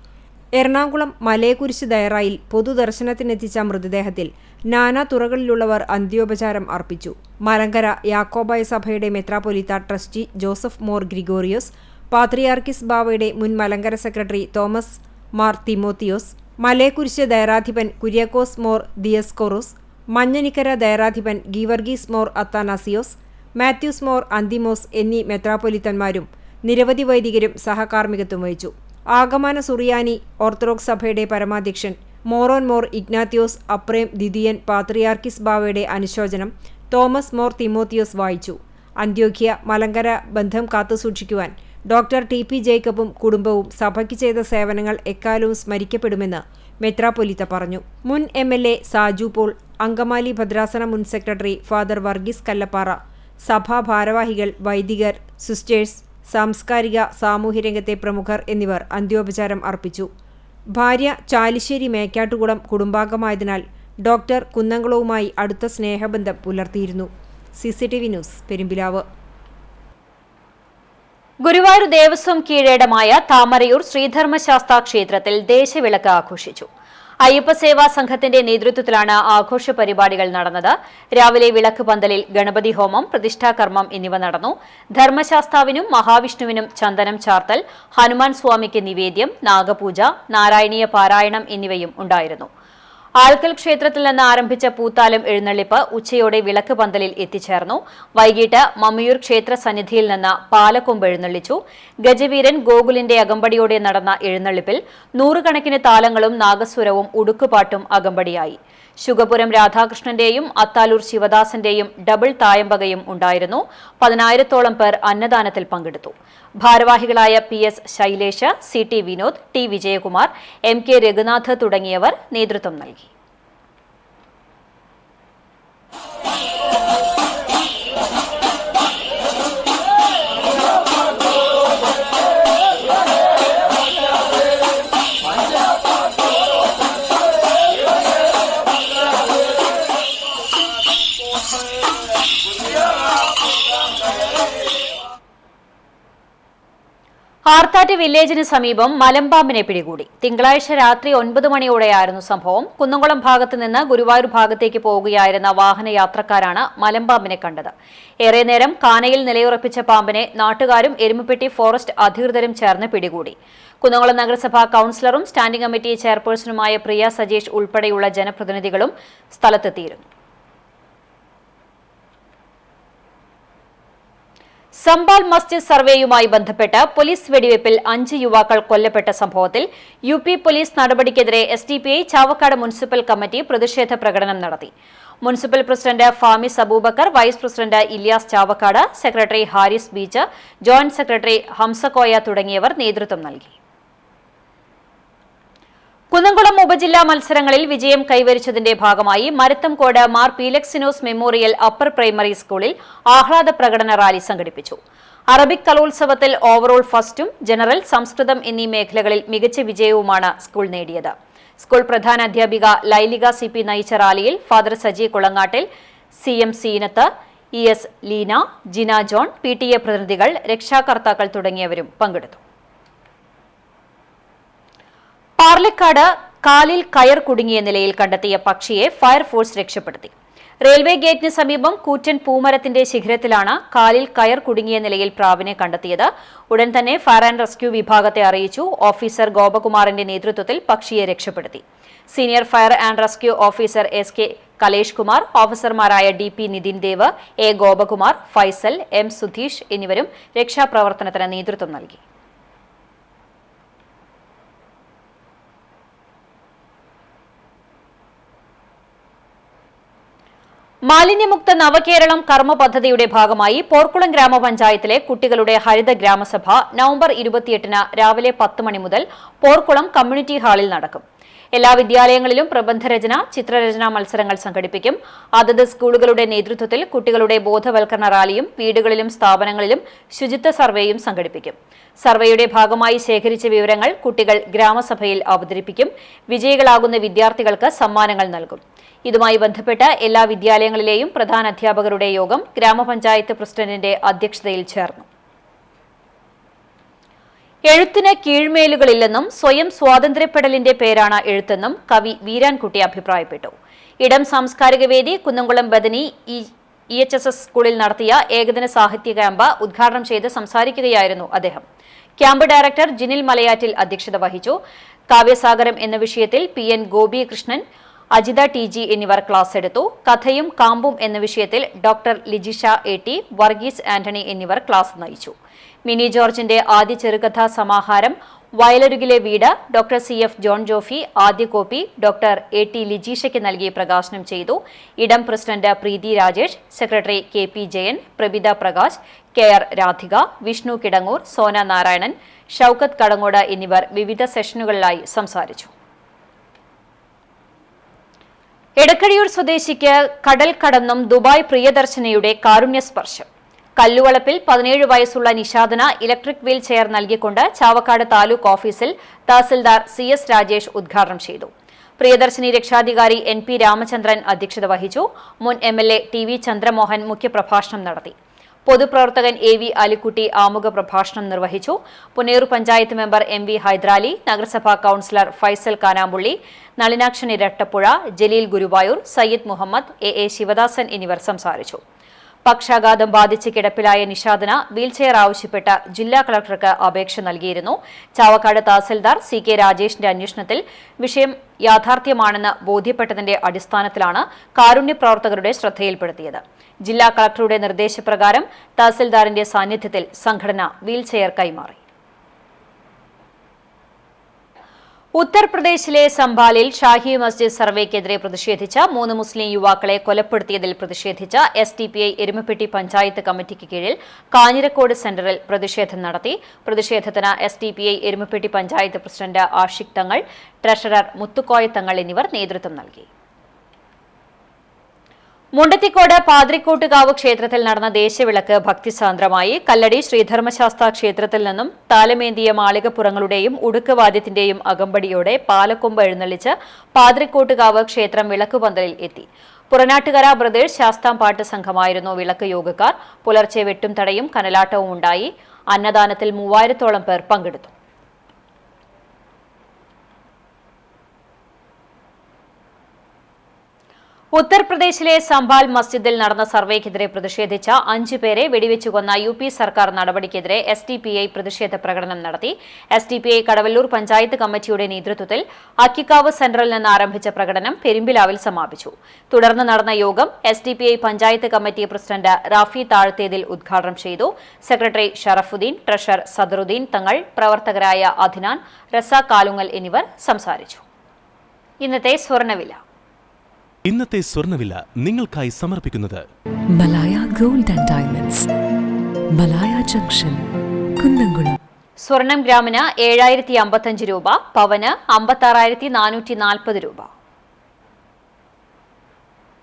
എറണാകുളം മലയക്കുരിശ് ദയറായിൽ പൊതുദർശനത്തിനെത്തിച്ച മൃതദേഹത്തിൽ നാനാ തുറകളിലുള്ളവർ അന്ത്യോപചാരം അർപ്പിച്ചു. മലങ്കര യാക്കോബായ സഭയുടെ മെത്രാപ്പൊലീത്ത ട്രസ്റ്റി ജോസഫ് മോർ ഗ്രിഗോറിയോസ്, പാത്രിയാർക്കിസ് ബാവയുടെ മുൻ മലങ്കര സെക്രട്ടറി തോമസ് മാർ തിമോത്തിയോസ്, മലയക്കുരിശ് ദയറാധിപൻ കുര്യാക്കോസ് മോർ ദിയസ്കോറോസ്, മഞ്ഞനിക്കര ദയറാധിപൻ ഗീവർഗീസ് മോർ അത്താനാസിയോസ്, മാത്യൂസ് മോർ അന്തിമോസ് എന്നീ മെത്രാപ്പൊലിത്തന്മാരും നിരവധി വൈദികരും സഹകാർമ്മികത്വം വഹിച്ചു. ആഗമന സുറിയാനി ഓർത്തഡോക്സ് സഭയുടെ പരമാധ്യക്ഷൻ മോറോൻ മോർ ഇഗ്നാത്യോസ് അപ്രേം ദ്വിതീയൻ പാത്രിയാർക്കിസ് ബാവയുടെ അനുശോചനം തോമസ് മോർ തിമോത്തിയോസ് വായിച്ചു. അന്ത്യോഖ്യ മലങ്കര ബന്ധം കാത്തുസൂക്ഷിക്കുവാൻ ഡോക്ടർ TP ജേക്കബും കുടുംബവും സഭയ്ക്ക് ചെയ്ത സേവനങ്ങൾ എക്കാലവും സ്മരിക്കപ്പെടുമെന്ന് മെത്രാപ്പൊലീത്ത പറഞ്ഞു. മുൻ MLA സാജു പോൾ, അങ്കമാലി ഭദ്രാസന മുൻ സെക്രട്ടറി ഫാദർ വർഗീസ് കല്ലപ്പാറ, സഭാ ഭാരവാഹികൾ, വൈദികർ, സിസ്റ്റേഴ്സ്, സാംസ്കാരിക സാമൂഹ്യ രംഗത്തെ പ്രമുഖർ എന്നിവർ അന്ത്യോപചാരം അർപ്പിച്ചു. ഭാര്യ ചാലിശ്ശേരി മേക്കാട്ടുകുളം കുടുംബാംഗമായതിനാൽ ഡോക്ടർ കുന്നംകുളവുമായി അടുത്ത സ്നേഹബന്ധം പുലർത്തിയിരുന്നു. CCTV news, Perumpilavu. ഗുരുവായൂർ ദേവസ്വം കീഴേടമായ താമരയൂർ ശ്രീധർമ്മശാസ്താ ക്ഷേത്രത്തിൽ ദേശവിളക്ക് ആഘോഷിച്ചു. അയ്യപ്പസേവാ സംഘത്തിന്റെ നേതൃത്വത്തിലാണ് ആഘോഷ പരിപാടികൾ നടന്നത്. രാവിലെ വിളക്ക് പന്തലിൽ ഗണപതി ഹോമം, പ്രതിഷ്ഠാകർമ്മം എന്നിവ നടന്നു. ധർമ്മശാസ്താവിനും മഹാവിഷ്ണുവിനും ചന്ദനം ചാർത്തൽ, ഹനുമാൻ സ്വാമിക്ക് നിവേദ്യം, നാഗപൂജ, നാരായണീയ പാരായണം എന്നിവയും ഉണ്ടായിരുന്നു. ആൾക്കൽ ക്ഷേത്രത്തിൽ നിന്ന് ആരംഭിച്ച പൂത്താലം എഴുന്നള്ളിപ്പ് ഉച്ചയോടെ വിളക്ക് പന്തലിൽ എത്തിച്ചേർന്നു. വൈകിട്ട് മമ്മിയൂർ ക്ഷേത്ര സന്നിധിയിൽ നിന്ന് പാലക്കൊമ്പ് എഴുന്നള്ളിച്ചു. ഗജവീരൻ ഗോകുലിന്റെ അകമ്പടിയോടെ നടന്ന എഴുന്നള്ളിപ്പിൽ നൂറുകണക്കിന് താലങ്ങളും നാഗസ്വരവും ഉടുക്കുപാട്ടും അകമ്പടിയായി. ശുഗപുരം രാധാകൃഷ്ണന്റെയും അത്താലൂർ ശിവദാസന്റെയും ഡബിൾ തായമ്പകയും ഉണ്ടായിരുന്നു. 10,000-ഓളം പേർ അന്നദാനത്തിൽ പങ്കെടുത്തു. ഭാരവാഹികളായ PS Shailesh, CT Vinod, T Vijayakumar, MK Raghunath തുടങ്ങിയവർ നേതൃത്വം നൽകി. ആർത്താറ്റ് വില്ലേജിന് സമീപം മലമ്പാമ്പിനെ പിടികൂടി. തിങ്കളാഴ്ച രാത്രി 9 മണിയോടെയായിരുന്നു സംഭവം. കുന്നംകുളം ഭാഗത്ത് നിന്ന് ഗുരുവായൂർ ഭാഗത്തേക്ക് പോകുകയായിരുന്ന വാഹനയാത്രക്കാരാണ് മലമ്പാമ്പിനെ കണ്ടത്. ഏറെ നേരം കാനയിൽ നിലയുറപ്പിച്ച പാമ്പിനെ നാട്ടുകാരും എരുമപ്പെട്ടി ഫോറസ്റ്റ് അധികൃതരും ചേർന്ന് പിടികൂടി. കുന്നംകുളം നഗരസഭാ കൌൺസിലറും സ്റ്റാൻഡിംഗ് കമ്മിറ്റി ചെയർപേഴ്സണുമായ പ്രിയ സജീഷ് ഉൾപ്പെടെയുള്ള ജനപ്രതിനിധികളും സ്ഥലത്തെത്തിയിരുന്നു. സംബാൽ മസ്ജിദ് സർവേയുമായി ബന്ധപ്പെട്ട് പോലീസ് വെടിവയ്പിൽ 5 യുവാക്കൾ കൊല്ലപ്പെട്ട സംഭവത്തിൽ UP പോലീസ് നടപടിക്കെതിരെ SDPI ചാവക്കാട് മുനിസിപ്പൽ കമ്മിറ്റി പ്രതിഷേധ പ്രകടനം നടത്തി. Municipal president Famis Abubakar, vice president Ilyas Chavakkad, secretary Haris beach, joint secretary Hamzakoya തുടങ്ങിയവർ നേതൃത്വം നൽകി. കുന്നംകുളം ഉപജില്ലാ മത്സരങ്ങളിൽ വിജയം കൈവരിച്ചതിന്റെ ഭാഗമായി മരത്തംകോട് മാർ പീലക്സിനോസ് മെമ്മോറിയൽ അപ്പർ പ്രൈമറി സ്കൂളിൽ ആഹ്ലാദ പ്രകടന റാലി സംഘടിപ്പിച്ചു. അറബിക് കലോത്സവത്തിൽ ഓവറോൾ ഫസ്റ്റും ജനറൽ, സംസ്കൃതം എന്നീ മേഖലകളിൽ മികച്ച വിജയവുമാണ് സ്കൂൾ നേടിയത്. സ്കൂൾ പ്രധാന അധ്യാപിക ലൈലിക CP നയിച്ച റാലിയിൽ father Saji Kulangattil, CM Seenath, ES Leena, Jina John, PTA പ്രതിനിധികൾ, രക്ഷാകർത്താക്കൾ തുടങ്ങിയവരും പങ്കെടുത്തു. പാർലക്കാട് കാലിൽ കയർ കുടുങ്ങിയ നിലയിൽ കണ്ടെത്തിയ പക്ഷിയെ ഫയർഫോഴ്സ് രക്ഷപ്പെടുത്തി. റെയിൽവേ ഗേറ്റിന് സമീപം കൂറ്റൻ പൂമരത്തിന്റെ ശിഖരത്തിലാണ് കാലിൽ കയർ കുടുങ്ങിയ നിലയിൽ പ്രാവിനെ കണ്ടെത്തിയത്. ഉടൻ തന്നെ ഫയർ ആൻഡ് റെസ്ക്യൂ വിഭാഗത്തെ അറിയിച്ചു. ഓഫീസർ ഗോപകുമാറിന്റെ നേതൃത്വത്തിൽ പക്ഷിയെ രക്ഷപ്പെടുത്തി. Senior fire and rescue officer SK Kalesh Kumar, ഓഫീസർമാരായ DP Nitin Dev, A Gopakumar, Faisal, M Sudheesh എന്നിവരും രക്ഷാപ്രവർത്തനത്തിന് നേതൃത്വം നൽകി. മാലിന്യമുക്ത നവകേരളം കർമ്മ പദ്ധതിയുടെ ഭാഗമായി പോർക്കുളം ഗ്രാമപഞ്ചായത്തിലെ കുട്ടികളുടെ ഹരിത ഗ്രാമസഭ നവംബർ 28-ന് രാവിലെ 10 മണി മുതൽ പോർക്കുളം കമ്മ്യൂണിറ്റി ഹാളിൽ നടക്കും. എല്ലാ വിദ്യാലയങ്ങളിലും പ്രബന്ധരചന, ചിത്രരചനാ മത്സരങ്ങൾ സംഘടിപ്പിക്കും. അതത് സ്കൂളുകളുടെ നേതൃത്വത്തിൽ കുട്ടികളുടെ ബോധവൽക്കരണ റാലിയും വീടുകളിലും സ്ഥാപനങ്ങളിലും ശുചിത്വ സർവേയും സംഘടിപ്പിക്കും. സർവേയുടെ ഭാഗമായി ശേഖരിച്ച വിവരങ്ങൾ കുട്ടികൾ ഗ്രാമസഭയിൽ അവതരിപ്പിക്കും. വിജയികളാകുന്ന വിദ്യാർത്ഥികൾക്ക് സമ്മാനങ്ങൾ നൽകും. ഇതുമായി ബന്ധപ്പെട്ട് എല്ലാ വിദ്യാലയങ്ങളിലെയും പ്രധാന അധ്യാപകരുടെ യോഗം ഗ്രാമപഞ്ചായത്ത് പ്രസിഡന്റിന്റെ അധ്യക്ഷതയിൽ ചേർന്നു. എഴുത്തിന് കീഴ്മേലുകളില്ലെന്നും സ്വയം സ്വാതന്ത്ര്യപ്പെടലിന്റെ പേരാണ് എഴുത്തെന്നും കവി വീരാൻകുട്ടി അഭിപ്രായപ്പെട്ടു. ഇടം സാംസ്കാരിക വേദി കുന്നംകുളം ബദനി EHSS സ്കൂളിൽ നടത്തിയ ഏകദിന സാഹിത്യ ക്യാമ്പ് ഉദ്ഘാടനം ചെയ്ത് സംസാരിക്കുകയായിരുന്നു അദ്ദേഹം. ക്യാമ്പ് ഡയറക്ടർ ജിനിൽ മലയാറ്റിൽ അധ്യക്ഷത വഹിച്ചു. കാവ്യസാഗരം എന്ന വിഷയത്തിൽ PN ഗോപികൃഷ്ണൻ, അജിത TG എന്നിവർ ക്ലാസ് എടുത്തു. കഥയും കാമ്പും എന്ന വിഷയത്തിൽ ഡോക്ടർ ലിജിഷ AT, വർഗീസ് ആന്റണി എന്നിവർ ക്ലാസ് നയിച്ചു. മിനി ജോർജിന്റെ ആദ്യ ചെറുകഥാ സമാഹാരം വയലരുകിലെ വീട് ഡോക്ടർ CF ജോൺ ജോഫി ആദ്യ കോപ്പി ഡോക്ടർ AT ലിജീഷയ്ക്ക് നൽകി പ്രകാശനം ചെയ്തു. Idam president Preethi Rajesh, secretary KP Jayan, Prabitha Prakash, KR Radhika, Vishnu Kidangoor, Sona Narayanan, Shoukath Kadangode എന്നിവർ വിവിധ സെഷനുകളിലായി സംസാരിച്ചു. എടക്കഴിയൂർ സ്വദേശിക്ക് കടൽ കടന്നും ദുബായ് പ്രിയദർശനയുടെ കാരുണ്യസ്പർശം. കല്ലുവളപ്പിൽ 17 വയസ്സുള്ള നിഷാദിന് ഇലക്ട്രിക് വീൽ ചെയർ നൽകിക്കൊണ്ട് ചാവക്കാട് താലൂക്ക് ഓഫീസിൽ തഹസിൽദാർ CS രാജേഷ് ഉദ്ഘാടനം ചെയ്തു. പ്രിയദർശിനി രക്ഷാധികാരി NP രാമചന്ദ്രൻ അധ്യക്ഷത വഹിച്ചു. മുൻ MLA TV ചന്ദ്രമോഹൻ മുഖ്യപ്രഭാഷണം നടത്തി. പൊതുപ്രവർത്തകൻ AV അലിക്കുട്ടി ആമുഖ പ്രഭാഷണം നിർവഹിച്ചു. പുനേറു പഞ്ചായത്ത് മെമ്പർ MV ഹൈദരാലി, നഗരസഭാ കൌൺസിലർ ഫൈസൽ കാനാമ്പുള്ളി, നളിനാക്ഷൻ ഇരട്ടപ്പുഴ, ജലീൽ ഗുരുവായൂർ, സയ്യിദ് മുഹമ്മദ്, AA ശിവദാസൻ എന്നിവർ സംസാരിച്ചു. പക്ഷാഘാതം ബാധിച്ച് കിടപ്പിലായ നിഷാദിന് വീൽചെയർ ആവശ്യപ്പെട്ട് ജില്ലാ കളക്ടർക്ക് അപേക്ഷ നൽകിയിരുന്നു. ചാവക്കാട് തഹസിൽദാർ CK രാജേഷിന്റെ അന്വേഷണത്തിൽ വിഷയം യാഥാർത്ഥ്യമാണെന്ന് ബോധ്യപ്പെട്ടതിന്റെ അടിസ്ഥാനത്തിലാണ് കാരുണ്യ പ്രവർത്തകരുടെ ശ്രദ്ധയിൽപ്പെടുത്തിയത്. ജില്ലാ കളക്ടറുടെ നിർദ്ദേശപ്രകാരം തഹസിൽദാറിന്റെ സാന്നിധ്യത്തിൽ സംഘടന വീൽചെയർ കൈമാറി. ഉത്തർപ്രദേശിലെ സംഭാലിൽ ഷാഹി മസ്ജിദ് സർവേക്കെതിരെ പ്രതിഷേധിച്ച 3 മുസ്ലിം യുവാക്കളെ കൊലപ്പെടുത്തിയതിൽ പ്രതിഷേധിച്ച SDPI എരുമപ്പെട്ടി പഞ്ചായത്ത് കമ്മിറ്റിക്ക് കീഴിൽ കാഞ്ഞിരക്കോട് സെന്ററിൽ പ്രതിഷേധം നടത്തി. പ്രതിഷേധത്തിന് SDPI എരുമപ്പെട്ടി പഞ്ചായത്ത് പ്രസിഡന്റ് ആഷിഖ് തങ്ങൾ, ട്രഷറർ മുത്തുക്കോയ തങ്ങൾ എന്നിവർ നേതൃത്വം നൽകി. മുണ്ടത്തിക്കോട് പാതിരിക്കോട്ടുകാവ് ക്ഷേത്രത്തിൽ നടന്ന ദേശവിളക്ക് ഭക്തിസാന്ദ്രമായി. കല്ലടി ശ്രീധർമ്മശാസ്ത്ര ക്ഷേത്രത്തിൽ നിന്നും താലമേന്തിയ മാളികപ്പുറങ്ങളുടെയും ഉടുക്കുവാദ്യത്തിന്റെയും അകമ്പടിയോടെ പാലക്കൊമ്പ് എഴുന്നള്ളിച്ച് പാതിരിക്കോട്ടുകാവ് ക്ഷേത്രം വിളക്കുപന്തലിൽ എത്തി. പുറനാട്ടുകര ബ്രദേഴ്സ് ശാസ്താംപാട്ട് സംഘമായിരുന്നു വിളക്ക് യോഗക്കാർ. പുലർച്ചെ വെട്ടും തടയും കനലാട്ടവും ഉണ്ടായി. അന്നദാനത്തിൽ 3000-ഓളം പേർ പങ്കെടുത്തു. ഉത്തർപ്രദേശിലെ സംഭാൽ മസ്ജിദിൽ നടന്ന സർവേക്കെതിരെ പ്രതിഷേധിച്ച 5 പേരെ വെടിവെച്ചു കൊന്ന UP സർക്കാർ നടപടിക്കെതിരെ SDPI പ്രതിഷേധ പ്രകടനം നടത്തി. SDPI കടവല്ലൂർ പഞ്ചായത്ത് കമ്മിറ്റിയുടെ നേതൃത്വത്തിൽ അക്കിക്കാവ് സെന്ററിൽ നിന്ന് ആരംഭിച്ച പ്രകടനം പെരുമ്പിലാവിൽ സമാപിച്ചു. തുടർന്ന് നടന്ന യോഗം SDPI panchayat committee president Rafi Thazhathethil ഉദ്ഘാടനം ചെയ്തു. സെക്രട്ടറി ഷറഫുദ്ദീൻ, ട്രഷറർ സദറുദ്ദീൻ തങ്ങൾ, പ്രവർത്തകരായ അദ്നാൻ, റസാഖ് കാലുങ്ങൽ എന്നിവർ സംസാരിച്ചു. ഇന്നത്തെ സ്വർണ്ണവില നിങ്ങൾക്കായി സമർപ്പിക്കുന്നത് Malaya gold and diamonds, Malaya junction, Kunnamkulam. സ്വർണം ഗ്രാമിന് 7055 രൂപ, പവന് 56,440 രൂപ.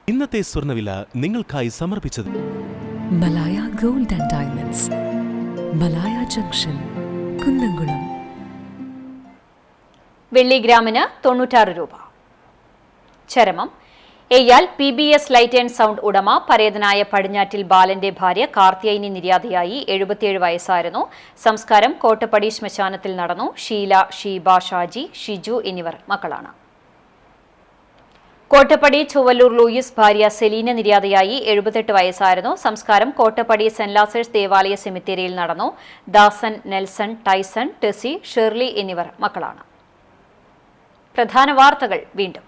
ഇന്നത്തെ സ്വർണ്ണവില നിങ്ങൾക്കായി സമർപ്പിച്ചത് Malaya gold and diamonds, Malaya junction, Kunnamkulam. വെള്ളി ഗ്രാമിന് 96 രൂപ. ചരമം Eyyal PBS light and sound ഉടമ പരേതനായ പടിഞ്ഞാറ്റിൽ ബാലന്റെ ഭാര്യ കാർത്തിയായിനി നിര്യാതയായി. 77 വയസ്സായിരുന്നു. സംസ്കാരം കോട്ടപ്പടി ശ്മശാനത്തിൽ നടന്നു. ഷീല, ഷീബ, ഷാജി, ഷിജു എന്നിവർ മക്കളാണ്. കോട്ടപ്പടി ചൊവ്വല്ലൂർ ലൂയിസ് ഭാര്യ സെലീന നിര്യാതയായി. 78 വയസ്സായിരുന്നു. സംസ്കാരം കോട്ടപ്പടി സെന്റ് ലാസേഴ്സ് ദേവാലയ സെമിത്തേരിയിൽ നടന്നു. ദാസൻ, നെൽസൺ, ടൈസൺ, ടെസി, ഷെർലി എന്നിവർ മക്കളാണ്. പ്രധാന വാർത്തകൾ വീണ്ടും.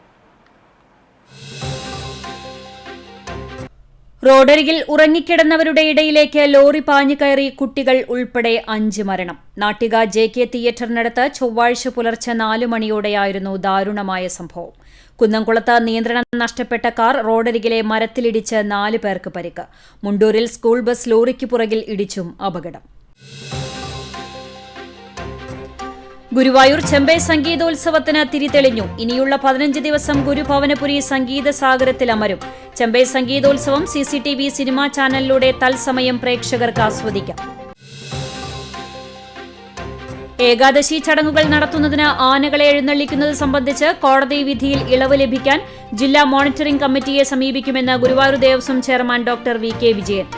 റോഡരികിൽ ഉറങ്ങിക്കിടന്നവരുടെ ഇടയിലേക്ക് ലോറി പാഞ്ഞുകയറി കുട്ടികൾ ഉൾപ്പെടെ 5 മരണം. നാട്ടിക JK തിയേറ്ററിനടുത്ത് ചൊവ്വാഴ്ച പുലർച്ചെ 4 മണിയോടെയായിരുന്നു ദാരുണമായ സംഭവം. കുന്നംകുളത്ത് നിയന്ത്രണം നഷ്ടപ്പെട്ട കാർ റോഡരികിലെ മരത്തിലിടിച്ച് 4 പേർക്ക് പരിക്ക്. മുണ്ടൂരിൽ സ്കൂൾ ബസ് ലോറിക്ക് പുറകിൽ ഇടിച്ചും അപകടം. ഗുരുവായൂർ ചെമ്പൈ സംഗീതോത്സവത്തിന് തിരിതെളിഞ്ഞു. ഇനിയുള്ള 15 ദിവസം ഗുരുഭവനപുരി സംഗീത സാഗരത്തിൽ അമരും. ചെമ്പൈ സംഗീതോത്സവം CCTV സിനിമാ ചാനലിലൂടെ തത്സമയം പ്രേക്ഷകർക്ക് ആസ്വദിക്കാം. ഏകാദശി ചടങ്ങുകൾ നടത്തുന്നതിന് ആനകളെ എഴുന്നള്ളിക്കുന്നത് സംബന്ധിച്ച് കോടതി വിധിയിൽ ഇളവ് ലഭിക്കാൻ ജില്ലാ മോണിറ്ററിംഗ് കമ്മിറ്റിയെ സമീപിക്കുമെന്ന് Guruvayur Devaswom chairman doctor VK Vijayan.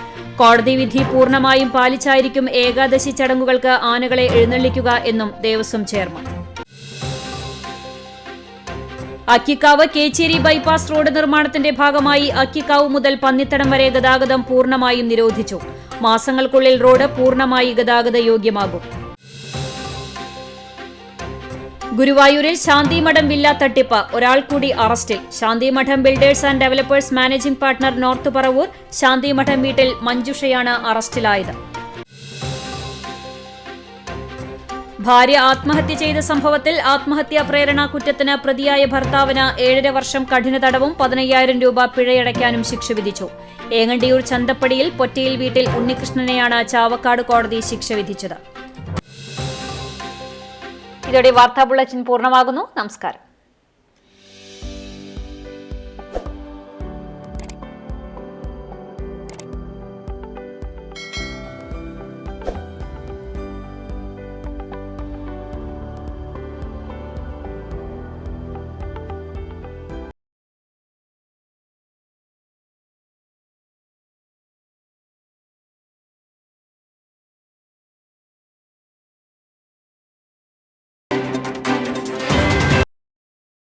കോടതി വിധി പൂർണ്ണമായും പാലിച്ചായിരിക്കും ഏകാദശി ചടങ്ങുകൾക്ക് ആനകളെ എഴുന്നള്ളിക്കുക എന്നും Devaswom chairman. Akkikkavu Kecheri bypass road നിർമ്മാണത്തിന്റെ ഭാഗമായി അക്കിക്കാവ് മുതൽ പന്നിത്തടം വരെ ഗതാഗതം പൂർണ്ണമായും നിരോധിച്ചു. മാസങ്ങൾക്കുള്ളിൽ റോഡ് പൂർണ്ണമായി ഗതാഗത യോഗ്യമാകും. ഗുരുവായൂരിൽ ശാന്തിമഠം വില്ല തട്ടിപ്പ്, ഒരാൾ കൂടി അറസ്റ്റിൽ. Santhimadom builders and developers managing partner north Paravur Santhimadom വീട്ടിൽ മഞ്ജുഷയാണ് അറസ്റ്റിലായത്. ഭാര്യ ആത്മഹത്യ ചെയ്ത സംഭവത്തിൽ ആത്മഹത്യാ പ്രേരണാ കുറ്റത്തിന് പ്രതിയായ ഭർത്താവിന് 7.5 വർഷം കഠിന തടവും 15,000 രൂപ പിഴയടയ്ക്കാനും ശിക്ഷ വിധിച്ചു. ഏങ്ങണ്ടിയൂർ ചന്തപ്പടിയിൽ പൊറ്റയിൽ വീട്ടിൽ ഉണ്ണികൃഷ്ണനെയാണ് ചാവക്കാട് കോടതി ശിക്ഷ വിധിച്ചത്. ഇതോടെ വാർത്താ ബുള്ളറ്റിൻ പൂർണ്ണമാകുന്നു. നമസ്കാരം.